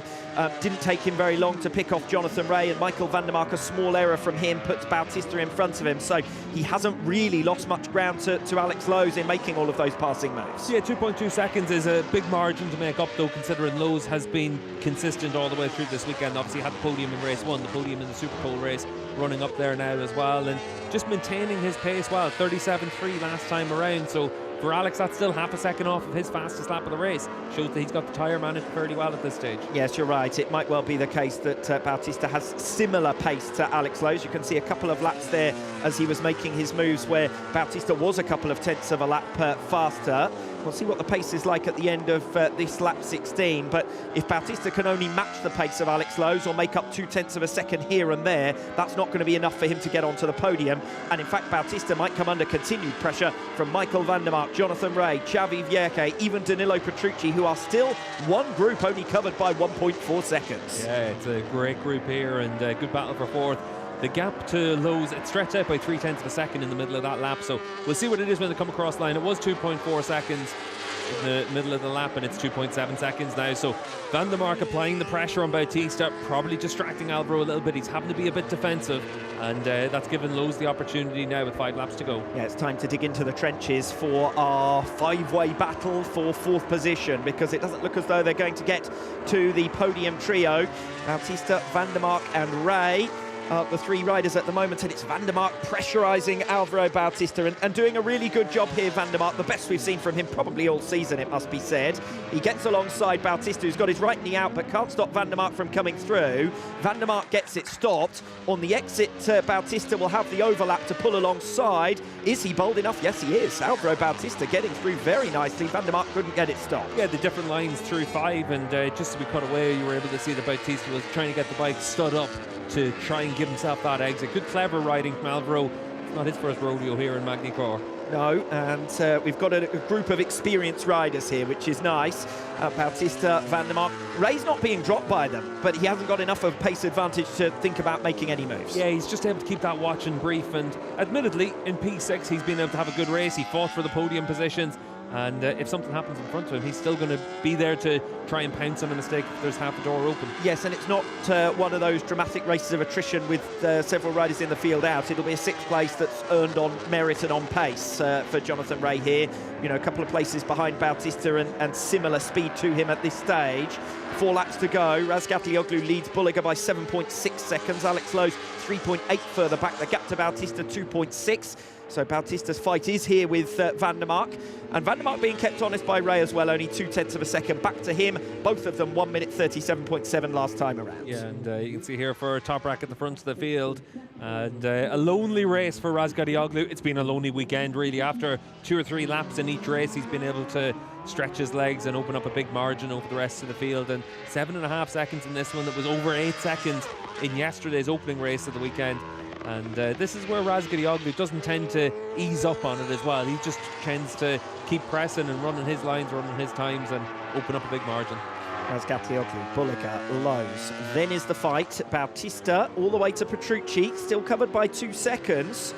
Didn't take him very long to pick off Jonathan Rea, and Michael van der Mark, a small error from him, puts Bautista in front of him. So he hasn't really lost much ground to Alex Lowe's in making all of those passing moves. Yeah, 2.2 seconds is a big margin to make up, though, considering Lowe's has been consistent all the way through this weekend. Obviously had the podium in race 1, the podium in the Superpole race, running up there now as well, and just maintaining his pace well. 37.3 last time around, so for Alex, that's still half a second off of his fastest lap of the race. Shows that he's got the tyre managed fairly well at this stage. Yes, you're right. It might well be the case that Bautista has similar pace to Alex Lowe's. You can see a couple of laps there as he was making his moves where Bautista was a couple of tenths of a lap faster. We'll see what the pace is like at the end of this lap 16, but if Bautista can only match the pace of Alex Lowe's or make up 2/10 of a second here and there, that's not going to be enough for him to get onto the podium. And in fact, Bautista might come under continued pressure from Michael van der Mark, Jonathan Rea, Xavi Vierke, even Danilo Petrucci, who are still one group only covered by 1.4 seconds. Yeah, it's a great group here, and a good battle for fourth. The gap to Lowe's, it stretched out by 3/10 of a second in the middle of that lap, so we'll see what it is when they come across line. It was 2.4 seconds in the middle of the lap, and it's 2.7 seconds now. So van der Mark applying the pressure on Bautista, probably distracting Alvaro a little bit. He's having to be a bit defensive, and that's given Lowe's the opportunity now with 5 laps to go. Yeah, it's time to dig into the trenches for our 5-way battle for 4th position, because it doesn't look as though they're going to get to the podium trio. Bautista, van der Mark and Rea. The 3 riders at the moment, and it's van der Mark pressurising Alvaro Bautista and doing a really good job here, van der Mark, the best we've seen from him probably all season, it must be said. He gets alongside Bautista, who's got his right knee out but can't stop van der Mark from coming through. Van der Mark gets it stopped. On the exit, Bautista will have the overlap to pull alongside. Is he bold enough? Yes, he is. Alvaro Bautista getting through very nicely. Van der Mark couldn't get it stopped. Yeah, the different lines through 5, and just as we cut away, you were able to see that Bautista was trying to get the bike stood up to try and give himself that exit. Good, clever riding from Alvaro. It's not his first rodeo here in Magny-Cours. No, and we've got a group of experienced riders here, which is nice. Bautista, van der Mark. Rea's not being dropped by them, but he hasn't got enough of pace advantage to think about making any moves. Yeah, he's just able to keep that watch and brief, and admittedly, in P6, he's been able to have a good race. He fought for the podium positions, and if something happens in front of him, he's still going to be there to try and pounce on a mistake if there's half a door open. Yes, and it's not one of those dramatic races of attrition with several riders in the field out. It'll be a 6th place that's earned on merit and on pace for Jonathan Rea here. You know, a couple of places behind Bautista and similar speed to him at this stage. 4 laps to go. Razgatlioglu leads Bulliger by 7.6 seconds. Alex Lowe's 3.8 further back. The gap to Bautista 2.6. So Bautista's fight is here with van der Mark. And van der Mark being kept honest by Rea as well, only 2/10 of a second back to him. Both of them 1 minute 37.7 last time around. Yeah, and you can see here for Toprak at the front of the field. And a lonely race for Razgatlioglu. It's been a lonely weekend, really. After 2 or 3 laps in each race, he's been able to stretch his legs and open up a big margin over the rest of the field. And 7.5 seconds in this one. That was over 8 seconds in yesterday's opening race of the weekend. And this is where Razgatlioglu doesn't tend to ease up on it as well. He just tends to keep pressing and running his lines, running his times, and open up a big margin. Razgatlioglu, Bulliger, Lowe's. Then is the fight. Bautista all the way to Petrucci, still covered by 2 seconds.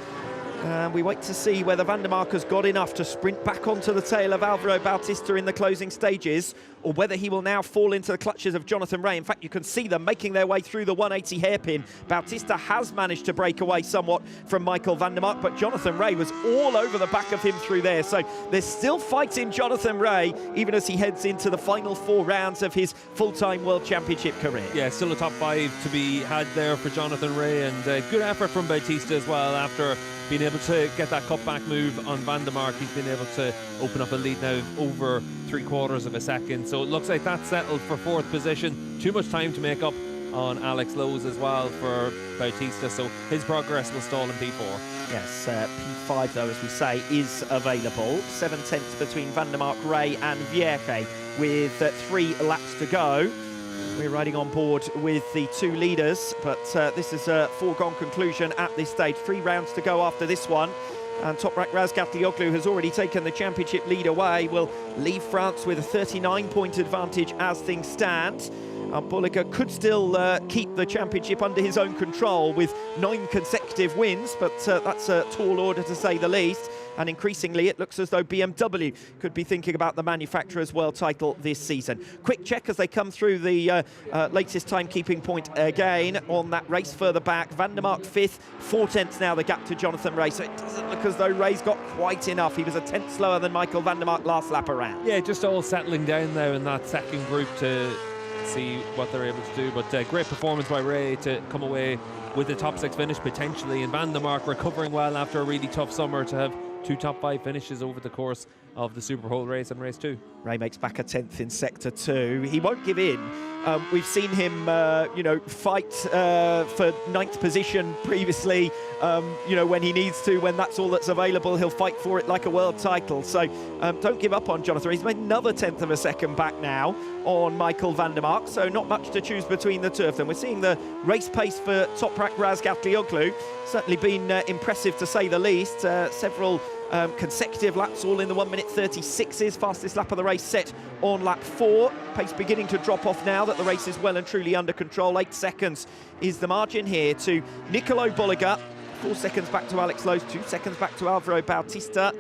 We wait to see whether van der Mark has got enough to sprint back onto the tail of Alvaro Bautista in the closing stages, or whether he will now fall into the clutches of Jonathan Rea. In fact, you can see them making their way through the 180 hairpin. Bautista has managed to break away somewhat from Michael van der Mark, but Jonathan Rea was all over the back of him through there. So there's still fighting Jonathan Rea, even as he heads into the final 4 rounds of his full-time World Championship career. Yeah, still a top 5 to be had there for Jonathan Rea, and good effort from Bautista as well. After being able to get that cutback move on van der Mark, he's been able to open up a lead now over 3/4 of a second. So it looks like that's settled for 4th position. Too much time to make up on Alex Lowe's as well for Bautista, so his progress will stall in P4. Yes, P5 though, as we say, is available. 7/10 between van der Mark, Rea and Vierke with 3 laps to go. We're riding on board with the 2 leaders, but this is a foregone conclusion at this stage. 3 rounds to go after this one. And Toprak Razgatlioglu has already taken the championship lead away, will leave France with a 39-point advantage as things stand. Bulliger could still keep the championship under his own control with 9 consecutive wins, but that's a tall order to say the least. And increasingly, it looks as though BMW could be thinking about the manufacturer's world title this season. Quick check as they come through the latest timekeeping point again on that race further back. Van der Mark 5th, 4 tenths now the gap to Jonathan Ray. So it doesn't look as though Ray's got quite enough. He was a tenth slower than Michael van der Mark last lap around. Yeah, just all settling down now in that second group to see what they're able to do. But great performance by Ray to come away with the top 6 finish potentially. And Van der Mark recovering well after a really tough summer to have 2 top 5 finishes over the course of the Super Pole race and race 2. Ray makes back a 10th in Sector 2. He won't give in. We've seen him, fight for 9th position previously. When he needs to, when that's all that's available, he'll fight for it like a world title. So don't give up on Jonathan. He's made another 10th of a second back now on Michael van der Mark. So not much to choose between the two of them. We're seeing the race pace for Toprak Razgatlioglu. Certainly been impressive to say the least. Several consecutive laps, all in the 1:36's. Fastest lap of the race set on lap 4. Pace beginning to drop off now that the race is well and truly under control. 8 seconds is the margin here to Nicolo Bulliger. 4 seconds back to Alex Lowe's, 2 seconds back to Alvaro Bautista.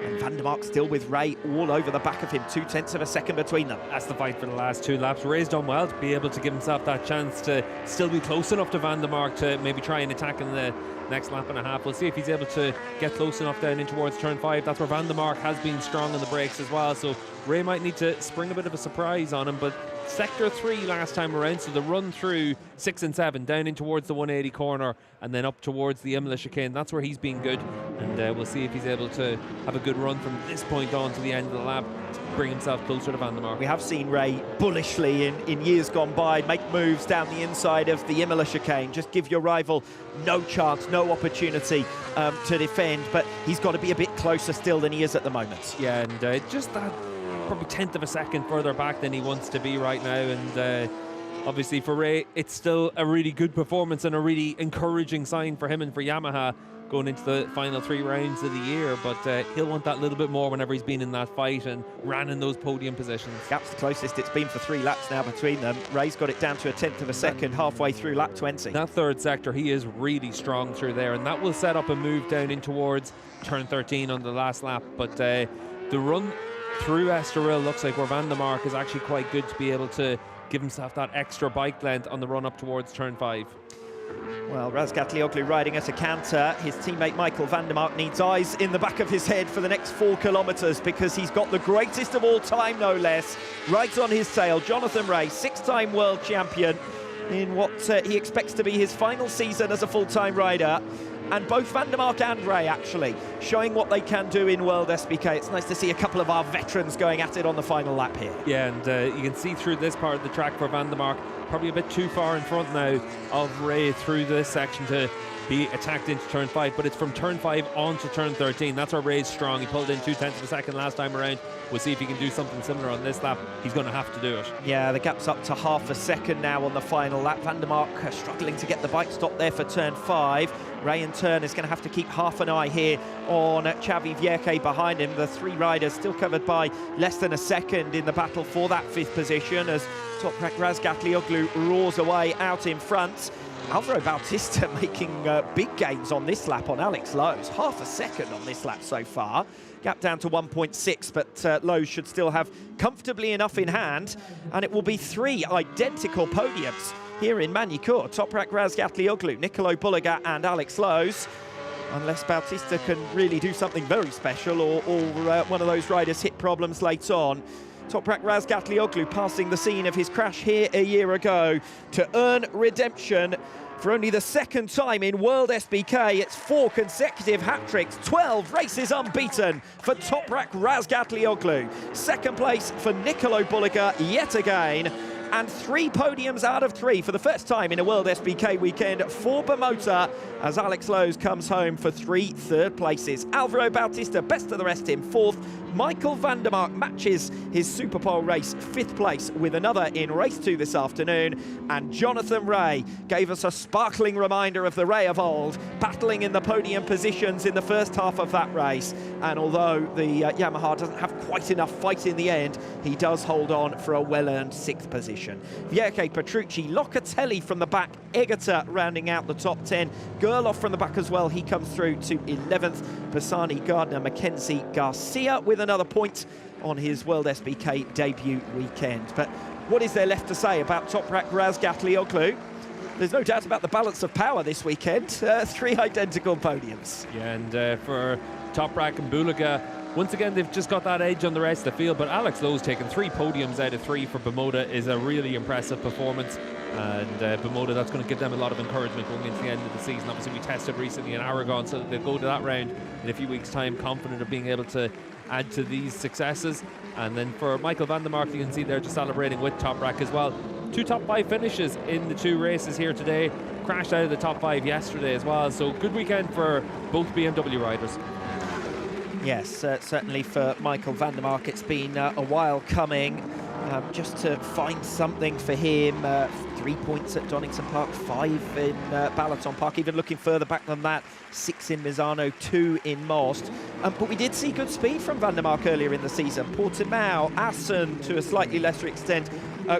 And Van der Mark still with Ray all over the back of him, 2 tenths of a second between them. That's the fight for the last 2 laps. Ray's done well to be able to give himself that chance to still be close enough to Van der Mark to maybe try and attack in the next lap and a half. We'll see if he's able to get close enough down in towards turn 5. That's where Van der Mark has been strong on the brakes as well, so Ray might need to spring a bit of a surprise on him. But Sector 3 last time around, so the run through 6 and 7 down in towards the 180 corner and then up towards the Imola chicane, that's where he's been good. And we'll see if he's able to have a good run from this point on to the end of the lap to bring himself closer to Van der Mark. We have seen Ray bullishly in years gone by make moves down the inside of the Imola chicane, just give your rival no chance, no opportunity to defend, but he's got to be a bit closer still than he is at the moment. Yeah, and just that probably 10th of a second further back than he wants to be right now. And obviously for Ray, it's still a really good performance and a really encouraging sign for him and for Yamaha going into the final 3 rounds of the year, but he'll want that little bit more whenever he's been in that fight and ran in those podium positions. Gap's the closest it's been for 3 laps now between them. Ray's got it down to a 10th of a second halfway through lap 20. That 3rd sector, he is really strong through there, and that will set up a move down in towards turn 13 on the last lap. But the run through Estoril looks like where Van der Mark is actually quite good to be able to give himself that extra bike length on the run up towards turn 5. Well, Razgatlioglu riding at a canter. His teammate Michael van der Mark needs eyes in the back of his head for the next 4 kilometres because he's got the greatest of all time, no less, right on his tail. Jonathan Ray, 6-time world champion in what he expects to be his final season as a full-time rider. And both Van der Mark and Ray actually showing what they can do in World SBK. It's nice to see a couple of our veterans going at it on the final lap here. Yeah, and you can see through this part of the track for Van der Mark, probably a bit too far in front now of Ray through this section to be attacked into turn 5, but it's from turn 5 on to turn 13. That's where Ray's strong. He pulled in 2 tenths of a second last time around. We'll see if he can do something similar on this lap. He's going to have to do it. Yeah, the gap's up to half a second now on the final lap. Van der Mark struggling to get the bike stop there for turn 5. Ray in turn is going to have to keep half an eye here on Xavi Vierke behind him. The 3 riders still covered by less than a second in the battle for that 5th position as Toprak Razgatlioglu roars away out in front. Alvaro Bautista making big gains on this lap on Alex Lowe's. Half a second on this lap so far. Gap down to 1.6, but Lowe's should still have comfortably enough in hand. And it will be 3 identical podiums here in Magny-Cours. Toprak Razgatlioglu, Nicolo Bulliger and Alex Lowe's. Unless Bautista can really do something very special or one of those riders hit problems late on. Toprak Razgatlioglu passing the scene of his crash here a year ago to earn redemption for only the 2nd time in World SBK. It's 4 consecutive hat-tricks, 12 races unbeaten for Toprak Razgatlioglu. 2nd place for Nicolo Bulliger yet again. And 3 podiums out of 3 for the first time in a World SBK weekend for Bimota as Alex Lowe's comes home for 3 third places. Alvaro Bautista, best of the rest, in 4th. Michael van der Mark matches his Superpole race 5th place with another in race 2 this afternoon, and Jonathan Rea gave us a sparkling reminder of the Rea of old, battling in the podium positions in the first half of that race. And although the Yamaha doesn't have quite enough fight in the end, he does hold on for a well-earned 6th position. Vierke, Petrucci, Locatelli from the back, Egerter rounding out the top 10, Gerloff from the back as well, he comes through to 11th, Bassani, Gardner, Mackenzie, Garcia with another point on his World SBK debut weekend. But what is there left to say about Toprak, Razgat, Lioglu? There's no doubt about the balance of power this weekend. 3 identical podiums. Yeah, and for Toprak and Bulaga, once again, they've just got that edge on the rest of the field, but Alex Lowe's taken 3 podiums out of 3 for Bimota is a really impressive performance. And Bimota, that's going to give them a lot of encouragement going into the end of the season. Obviously, we tested recently in Aragon, so they'll go to that round in a few weeks' time, confident of being able to add to these successes. And then for Michael van der Mark, you can see they're just celebrating with Toprak as well. 2 top 5 finishes in the 2 races here today. Crashed out of the top 5 yesterday as well. So good weekend for both BMW riders. Yes, certainly for Michael van der Mark, it's been a while coming. Just to find something for him. 3 points at Donington Park, 5 in Balaton Park, even looking further back than that, 6 in Misano, 2 in Most. But we did see good speed from van der Mark earlier in the season. Portimao, Assen to a slightly lesser extent,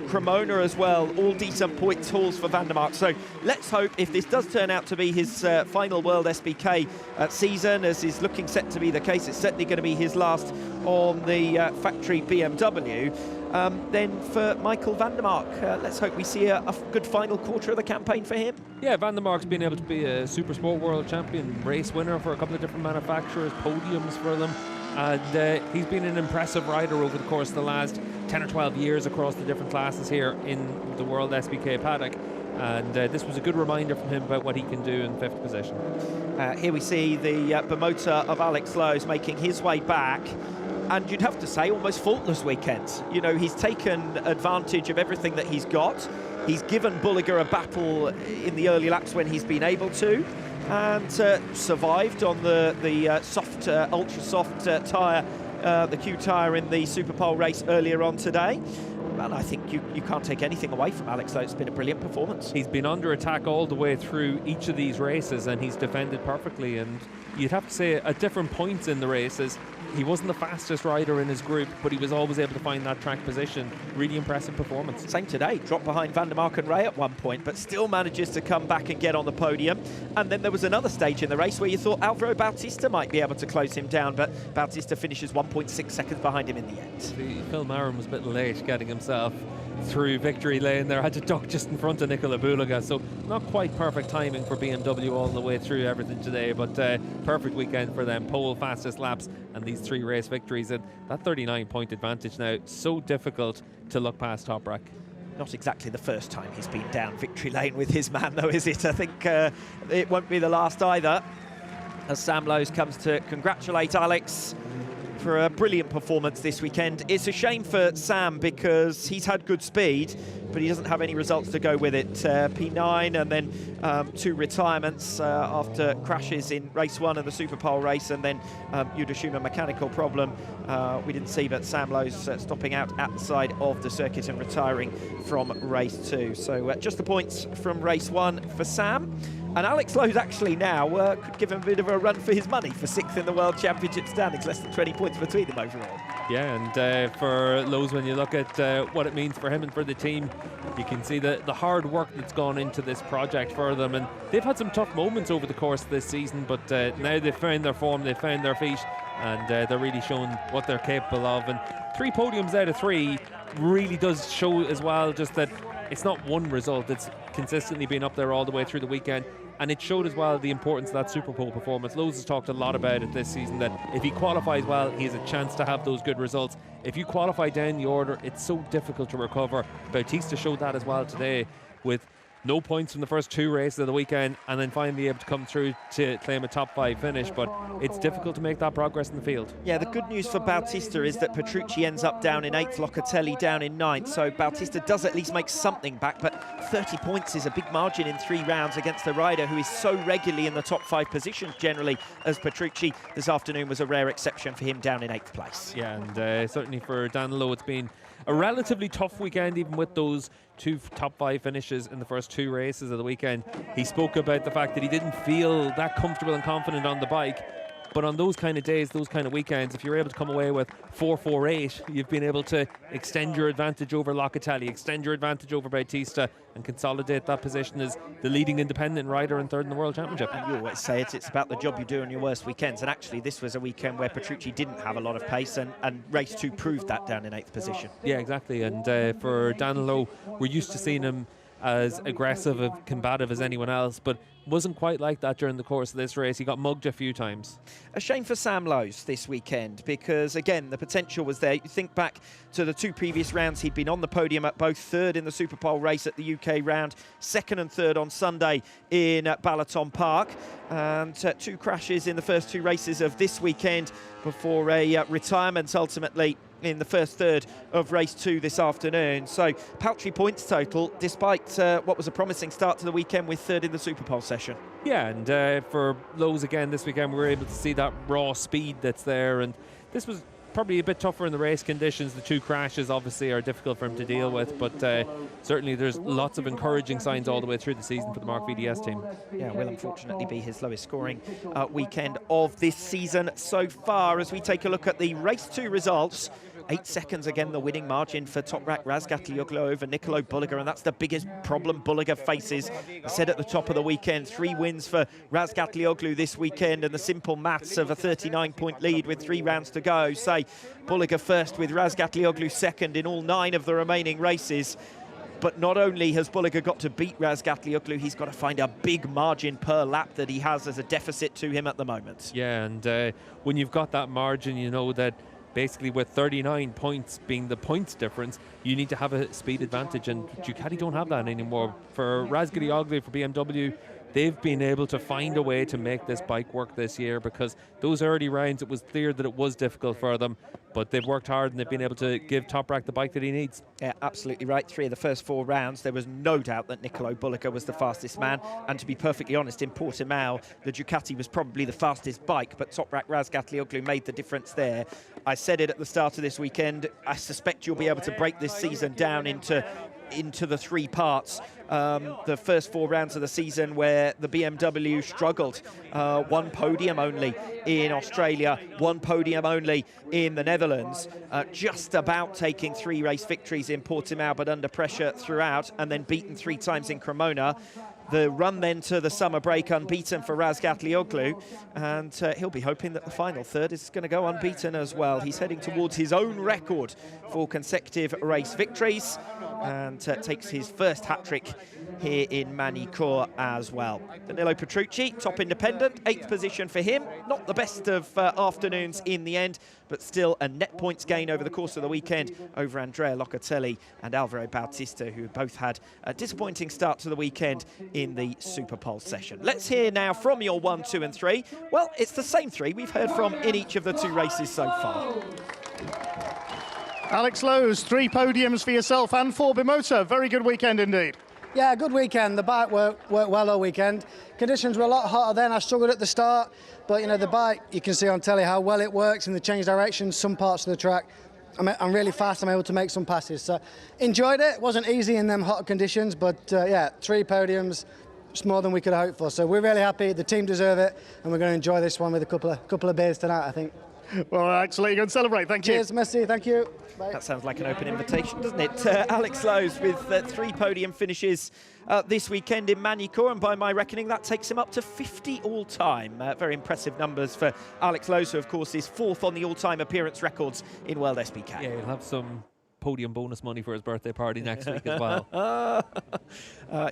Cremona as well, all decent points hauls for van der Mark. So let's hope, if this does turn out to be his final World SBK season, as is looking set to be the case, it's certainly going to be his last on the factory BMW. Then for Michael van der Mark, let's hope we see a good final quarter of the campaign for him. Yeah, van der Mark's been able to be a Super Sport World Champion, race winner for a couple of different manufacturers, podiums for them. And he's been an impressive rider over the course of the last 10 or 12 years across the different classes here in the World SBK paddock. And this was a good reminder from him about what he can do in 5th position. Here we see the Bimota of Alex Lowe's making his way back. And you'd have to say almost faultless weekend. You know, he's taken advantage of everything that he's got. He's given Bulaga a battle in the early laps when he's been able to, and survived on the soft, ultra soft tyre, the Q tyre in the Superpole race earlier on today. Well, I think you can't take anything away from Alex Lowe. It's been a brilliant performance. He's been under attack all the way through each of these races, and he's defended perfectly. And you'd have to say at different points in the races, he wasn't the fastest rider in his group, but he was always able to find that track position. Really impressive performance. Same today. Dropped behind van der Mark and Rea at one point, but still manages to come back and get on the podium. And then there was another stage in the race where you thought Alvaro Bautista might be able to close him down, but Bautista finishes 1.6 seconds behind him in the end. Phil Marin was a bit late getting himself through victory lane there, had to duck just in front of Nicola Bulaga, so not quite perfect timing for BMW all the way through everything today, but perfect weekend for them. Pole, fastest laps, and these 3 race victories, and that 39-point advantage now, so difficult to look past Toprak. Not exactly the first time he's been down victory lane with his man though, is it? I think it won't be the last either, as Sam Lowes comes to congratulate Alex for a brilliant performance this weekend. It's a shame for Sam because he's had good speed, but he doesn't have any results to go with it. P9 and then 2 retirements after crashes in race 1 and the Superpole race, and then Yudashima mechanical problem. We didn't see, but Sam Lowes stopping out at the side of the circuit and retiring from race 2. So just the points from race 1 for Sam. And Alex Lowe's actually now could give him a bit of a run for his money for 6th in the World Championship standings, less than 20 points between them overall. Yeah, and for Lowe's, when you look at what it means for him and for the team, you can see the hard work that's gone into this project for them. And they've had some tough moments over the course of this season, but now they've found their form, they've found their feet, and they're really showing what they're capable of. And 3 podiums out of 3 really does show as well just that it's not one result, it's consistently been up there all the way through the weekend. And it showed as well the importance of that Superpole performance. Lowe's has talked a lot about it this season, that if he qualifies well, he has a chance to have those good results. If you qualify down the order, it's so difficult to recover. Bautista showed that as well today with no points from the first 2 races of the weekend, and then finally able to come through to claim a top 5 finish. But it's difficult to make that progress in the field. Yeah, the good news for Bautista is that Petrucci ends up down in 8th, Locatelli down in 9th, so Bautista does at least make something back, but 30 points is a big margin in 3 rounds against a rider who is so regularly in the top 5 positions generally as Petrucci. This afternoon was a rare exception for him down in 8th place. Yeah, and certainly for Danilo, it's been a relatively tough weekend, even with those 2 top 5 finishes in the first 2 races of the weekend. He spoke about the fact that he didn't feel that comfortable and confident on the bike. But on those kind of days, those kind of weekends, if you're able to come away with 4.48, you've been able to extend your advantage over Locatelli, extend your advantage over Bautista, and consolidate that position as the leading independent rider and 3rd in the World Championship. And you always say it's about the job you do on your worst weekends. And actually, this was a weekend where Petrucci didn't have a lot of pace, and race 2 proved that down in 8th position. Yeah, exactly. And for Danilo, we're used to seeing him as aggressive and combative as anyone else, but wasn't quite like that during the course of this race. He got mugged a few times. A shame for Sam Lowes this weekend, because again, the potential was there. You think back to the 2 previous rounds, he'd been on the podium at both, 3rd in the Superpole race at the UK round, 2nd and 3rd on Sunday in Balaton Park, and 2 crashes in the first 2 races of this weekend before a retirement ultimately in the first third of race 2 this afternoon. So paltry points total, despite what was a promising start to the weekend with 3rd in the Superpole session. Yeah, and for Lowes again this weekend, we were able to see that raw speed that's there, and this was probably a bit tougher in the race conditions. The 2 crashes obviously are difficult for him to deal with, but certainly there's lots of encouraging signs all the way through the season for the Mark VDS team. Yeah, will unfortunately be his lowest scoring weekend of this season so far. As we take a look at the race 2 results, 8 seconds again the winning margin for Toprak Razgatlioglu over Nicolo Bulliger, and that's the biggest problem Bulliger faces. I said at the top of the weekend, 3 wins for Razgatlioglu this weekend, and the simple maths of a 39-point lead with 3 rounds to go say Bulliger first with Razgatlioglu second in all 9 of the remaining races. But not only has Bulliger got to beat Razgatlioglu, he's got to find a big margin per lap that he has as a deficit to him at the moment. Yeah, and when you've got that margin, you know that basically with 39 points being the points difference, you need to have a speed advantage, and Ducati don't have that anymore. For Razgatlioglu, for BMW, they've been able to find a way to make this bike work this year, because those early rounds, it was clear that it was difficult for them, but they've worked hard and they've been able to give Toprak the bike that he needs. Yeah, absolutely right. 3 of the first 4 rounds, there was no doubt that Nicolo Bulliger was the fastest man, and to be perfectly honest, in Portimao, the Ducati was probably the fastest bike, but Toprak Razgatlioglu made the difference there. I said it at the start of this weekend, I suspect you'll be able to break this season down into the 3 parts. The first 4 rounds of the season where the BMW struggled. 1 podium only in Australia, 1 podium only in the Netherlands, just about taking 3 race victories in Portimao, but under pressure throughout, and then beaten 3 times in Cremona. The run then to the summer break unbeaten for Razgatlioglu, and he'll be hoping that the final third is going to go unbeaten as well. He's heading towards his own record for consecutive race victories, and takes his first hat-trick here in Manicourt as well. Danilo Petrucci, top independent, 8th position for him. Not the best of afternoons in the end, but still a net points gain over the course of the weekend over Andrea Locatelli and Alvaro Bautista, who both had a disappointing start to the weekend in the Superpole session. Let's hear now from your 1, 2 and 3. Well, it's the same 3 we've heard from in each of the 2 races so far. Alex Lowes, 3 podiums for yourself and for Bimoto. Very good weekend indeed. Yeah, good weekend. The bike worked well all weekend. Conditions were a lot hotter then. I struggled at the start, but you know, the bike, you can see on telly how well it works, and the change directions, some parts of the track. I'm really fast. I'm able to make some passes. So enjoyed it. It wasn't easy in them hot conditions, but yeah, 3 podiums. It's more than we could have hoped for. So we're really happy. The team deserve it, and we're going to enjoy this one with a couple of beers tonight, I think. Well, actually, you can celebrate. Thank you. Cheers, Messi. Thank you. Bye. That sounds like an open invitation, doesn't it? Alex Lowes with 3 podium finishes this weekend in Manicourt, and by my reckoning, that takes him up to 50 all-time. Very impressive numbers for Alex Lowes, who, of course, is 4th on the all-time appearance records in World SBK. Yeah, he'll have some podium bonus money for his birthday party next week as well.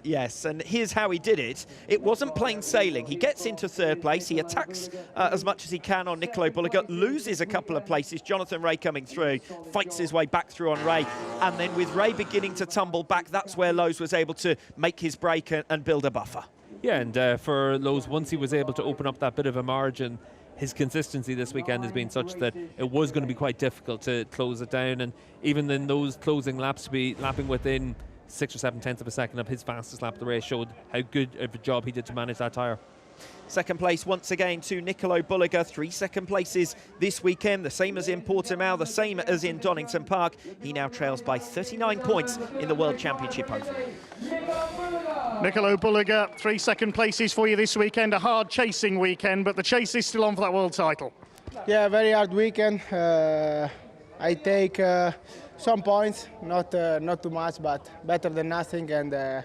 Yes, and here's how he did it. It wasn't plain sailing. He gets into third place. He attacks as much as he can on Nicolo Bulliger, loses a couple of places. Jonathan Ray coming through, fights his way back through on Ray. And then with Ray beginning to tumble back, that's where Lowe's was able to make his break and build a buffer. Yeah, and for Lowe's, once he was able to open up that bit of a margin, his consistency this weekend has been such that it was going to be quite difficult to close it down. And even in those closing laps, to be lapping within 6 or 7 tenths of a second of his fastest lap of the race showed how good of a job he did to manage that tyre. Second place once again to Nicolo Bulliger. 3 second places this weekend, the same as in Portimao, the same as in Donington Park. He now trails by 39 points in the World Championship overall. Nicolo Bulliger, 3 second places for you this weekend. A hard chasing weekend, but the chase is still on for that world title. Yeah, very hard weekend. I take some points, not too much, but better than nothing. And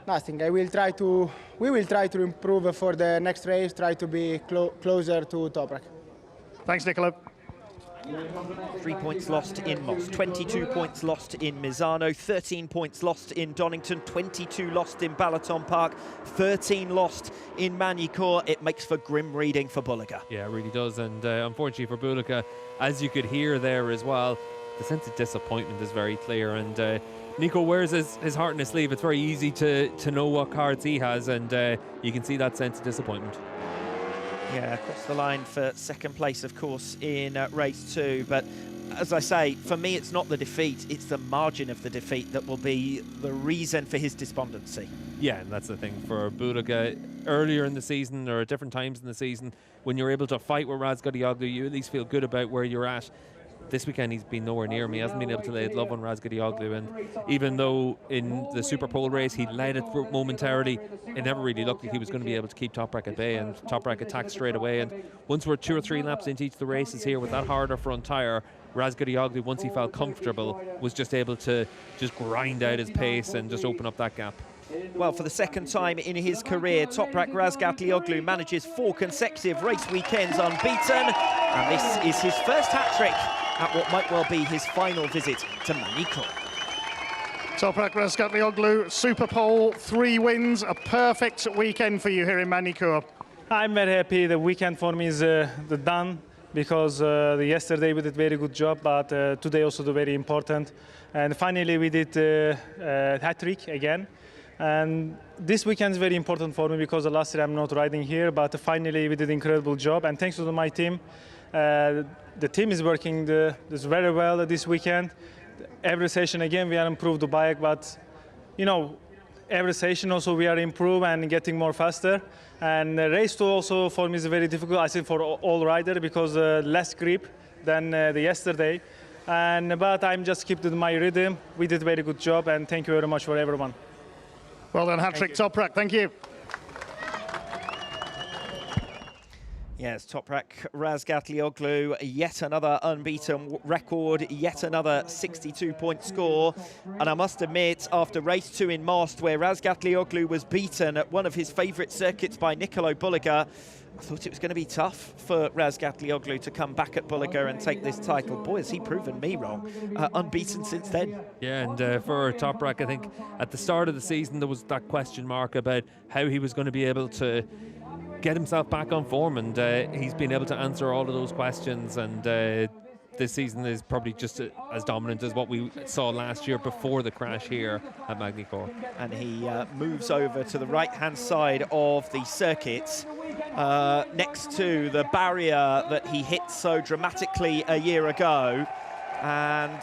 nothing. We will try to improve for the next race. Try to be closer to Toprak. Thanks, Nicolo. 3 points lost in Moss, 22 points lost in Misano, 13 points lost in Donington, 22 lost in Balaton Park, 13 lost in Magny-Cours. It makes for grim reading for Bulliger. Yeah, it really does. And unfortunately for Bulliger, as you could hear there as well, the sense of disappointment is very clear. And Nico wears his heart in his sleeve. It's very easy to know what cards he has, and you can see that sense of disappointment. Yeah, across the line for second place, of course, in race 2. But as I say, for me, it's not the defeat, it's the margin of the defeat that will be the reason for his despondency. Yeah, and that's the thing for Bulliger. Earlier in the season or at different times in the season, when you're able to fight with Razgatlioglu, you at least feel good about where you're at. This weekend he's been nowhere near me. He hasn't been able to lay love on Razgatlioglu, and even though in the Super Pole race he led it momentarily, it never really looked like he was going to be able to keep Toprak at bay, and Toprak attacked straight away. And once we're 2 or 3 laps into each of the races here with that harder front tyre, Razgatlioglu, once he felt comfortable, was just able to just grind out his pace and just open up that gap. Well, for the second time in his career, Toprak Razgatlioglu manages 4 consecutive race weekends unbeaten, and this is his first hat-trick at what might well be his final visit to Magny-Cours. Toprak Razgatlioglu, Super Pole, 3 wins, a perfect weekend for you here in Magny-Cours. I'm very happy. The weekend for me is done, because yesterday we did very good job, but today also very important. And finally we did hat-trick again. And this weekend is very important for me because the last year I'm not riding here, but finally we did an incredible job. And thanks to my team. The team is working very well this weekend. Every session again we are improved the bike, but you know, every session also we are improved and getting more faster. And race 2 also for me is very difficult, I think, for all riders, because less grip than the yesterday. But I'm just keep to my rhythm. We did a very good job, and thank you very much for everyone. Well done, hat-trick Toprak, thank you. Yes, Toprak Razgatlioglu, yet another unbeaten record, yet another 62-point score. And I must admit, after race 2 in Most, where Razgatlioglu was beaten at one of his favourite circuits by Nicolo Bulliger, I thought it was going to be tough for Razgatlioglu to come back at Bulliger and take this title. Boy, has he proven me wrong. Unbeaten since then. Yeah, and for Toprak, I think at the start of the season there was that question mark about how he was going to be able to get himself back on form, and he's been able to answer all of those questions, and this season is probably just as dominant as what we saw last year before the crash here at Magny-Cours. And he moves over to the right-hand side of the circuit, next to the barrier that he hit so dramatically a year ago, and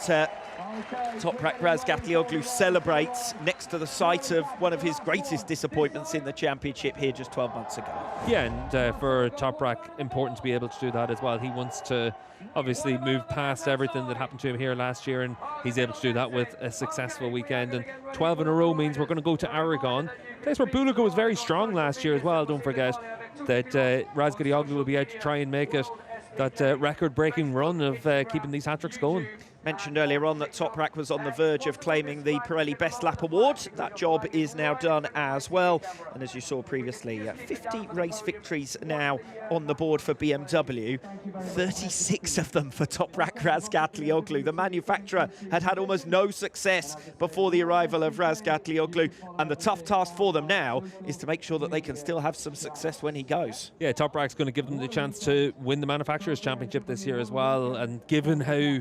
Toprak Razgatlioglu celebrates next to the site of one of his greatest disappointments in the championship here just 12 months ago. Yeah, and for Toprak, important to be able to do that as well. He wants to obviously move past everything that happened to him here last year, and he's able to do that with a successful weekend. And 12 in a row means we're going to go to Aragon, a place where Bulliger was very strong last year as well. Don't forget that Razgatlioglu will be out to try and make it that record-breaking run of keeping these hat-tricks going. Mentioned earlier on that Toprak was on the verge of claiming the Pirelli Best Lap Award. That job is now done as well. And as you saw previously, 50 race victories now on the board for BMW, 36 of them for Toprak Razgatlioglu. The manufacturer had almost no success before the arrival of Razgatlioglu, and the tough task for them now is to make sure that they can still have some success when he goes. Yeah, Toprak's going to give them the chance to win the Manufacturers' Championship this year as well, and given how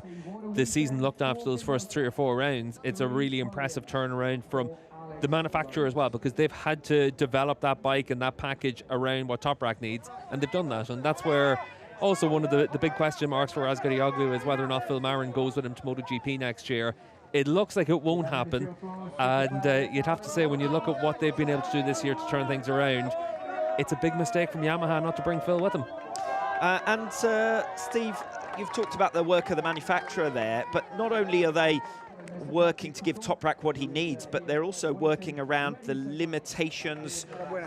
the season looked after those first 3 or 4 rounds, it's a really impressive turnaround from the manufacturer as well, because they've had to develop that bike and that package around what Toprak needs, and they've done that. And that's where also one of the big question marks for Razgatlioglu is whether or not Phil Marin goes with him to MotoGP next year. It looks like it won't happen, and you'd have to say, when you look at what they've been able to do this year to turn things around, it's a big mistake from Yamaha not to bring Phil with them. Steve, you've talked about the work of the manufacturer there, but not only are they working to give Toprak what he needs, but they're also working around the limitations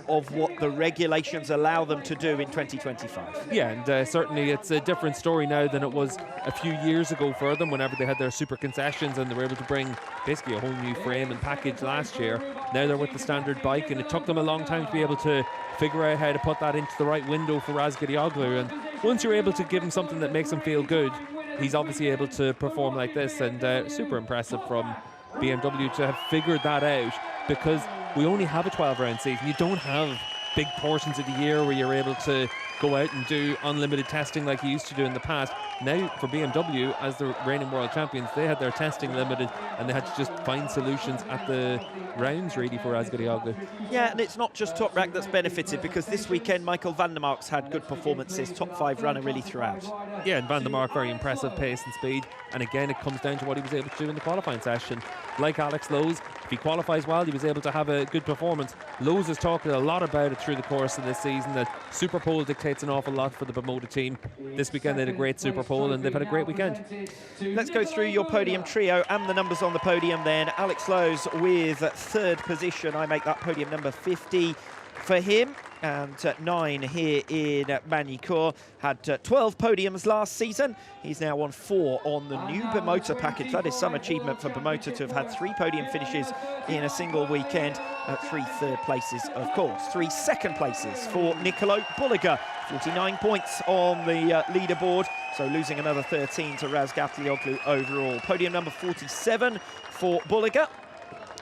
of what the regulations allow them to do in 2025. Yeah, and certainly it's a different story now than it was a few years ago for them, whenever they had their super concessions and they were able to bring basically a whole new frame and package last year. Now they're with the standard bike, and it took them a long time to be able to figure out how to put that into the right window for Razgatlioglu. And once you're able to give him something that makes him feel good, he's obviously able to perform like this, and super impressive from BMW to have figured that out, because we only have a 12-round season. You don't have big portions of the year where you're able to go out and do unlimited testing like you used to do in the past. Now, for BMW, as the reigning world champions, they had their testing limited, and they had to just find solutions at the rounds, really, for Razgatlioglu. Yeah, and it's not just Toprak that's benefited, because this weekend Michael van der Mark's had good performances, top 5 runner really throughout. Yeah, and van der Mark, very impressive pace and speed, and again, it comes down to what he was able to do in the qualifying session. Like Alex Lowes, if he qualifies well, he was able to have a good performance. Lowes has talked a lot about it through the course of this season, that Superpole dictates an awful lot for the Bimota team. This weekend they had a great Superpole, and they've had a great weekend. Let's go through your podium trio and the numbers on the podium then. Alex Lowes with 3rd position. I make that podium number 50 for him. And 9 here in Magny-Cours. Had 12 podiums last season. He's now on 4 on the new Bimota package. That is some achievement for Bimota to have had 3 podium finishes in a single weekend. 3 third places, of course. 3 second places for Nicolo Bulliger. 49 points on the leaderboard. So losing another 13 to Razgatlioglu overall. Podium number 47 for Bulliger.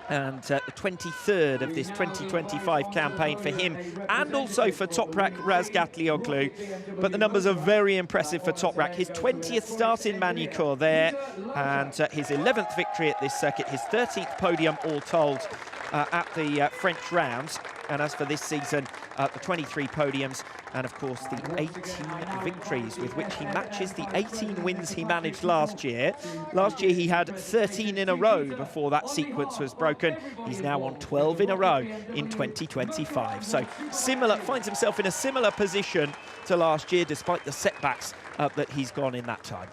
And the 23rd of this 2025 campaign for him, and also for Toprak Razgatlioglu. But the numbers are very impressive for Toprak. His 20th start in Magny-Cours there, and his 11th victory at this circuit, his 13th podium all told at the French rounds. And as for this season, the 23 podiums, and of course the 18 victories, with which he matches the 18 wins he managed last year. Last year he had 13 in a row before that sequence was broken. He's now on 12 in a row in 2025. So similar, finds himself in a similar position to last year, despite the setbacks that he's gone in that time.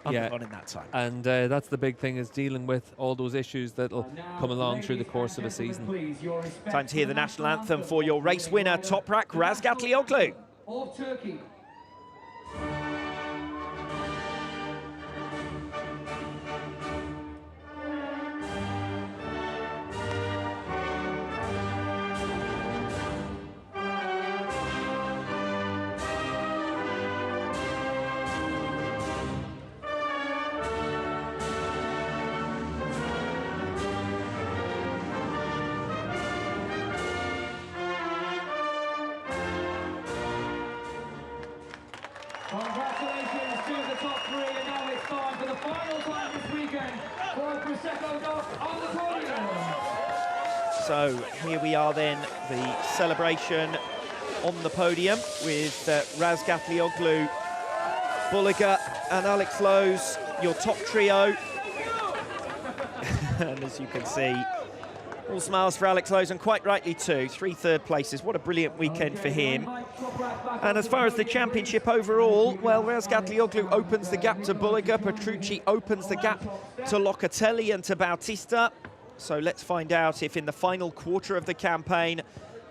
And that's the big thing, is dealing with all those issues that'll come along through the course of a season. Time to hear the national anthem for your race winner, Toprak Razgatlioglu. Of Turkey. Congratulations to the top 3, and now it's time for the final time this weekend for Prosecco Golf on the podium. So here we are then, the celebration on the podium with Razgatlioglu, Bulliger and Alex Lowes, your top trio. And as you can see, all smiles for Alex Lowes, and quite rightly too. 3 third places. What a brilliant weekend for him. And as far as the championship overall, well, Razgatlioglu opens the gap to Bulliger. Petrucci opens the gap to Locatelli and to Bautista. So let's find out if in the final quarter of the campaign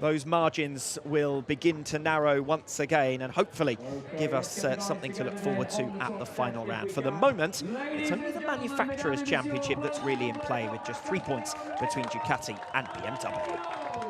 those margins will begin to narrow once again, and hopefully give us something to look forward to at the final round. For the moment, it's only the man Manufacturers' Championship that's really in play, with just 3 points between Ducati and BMW.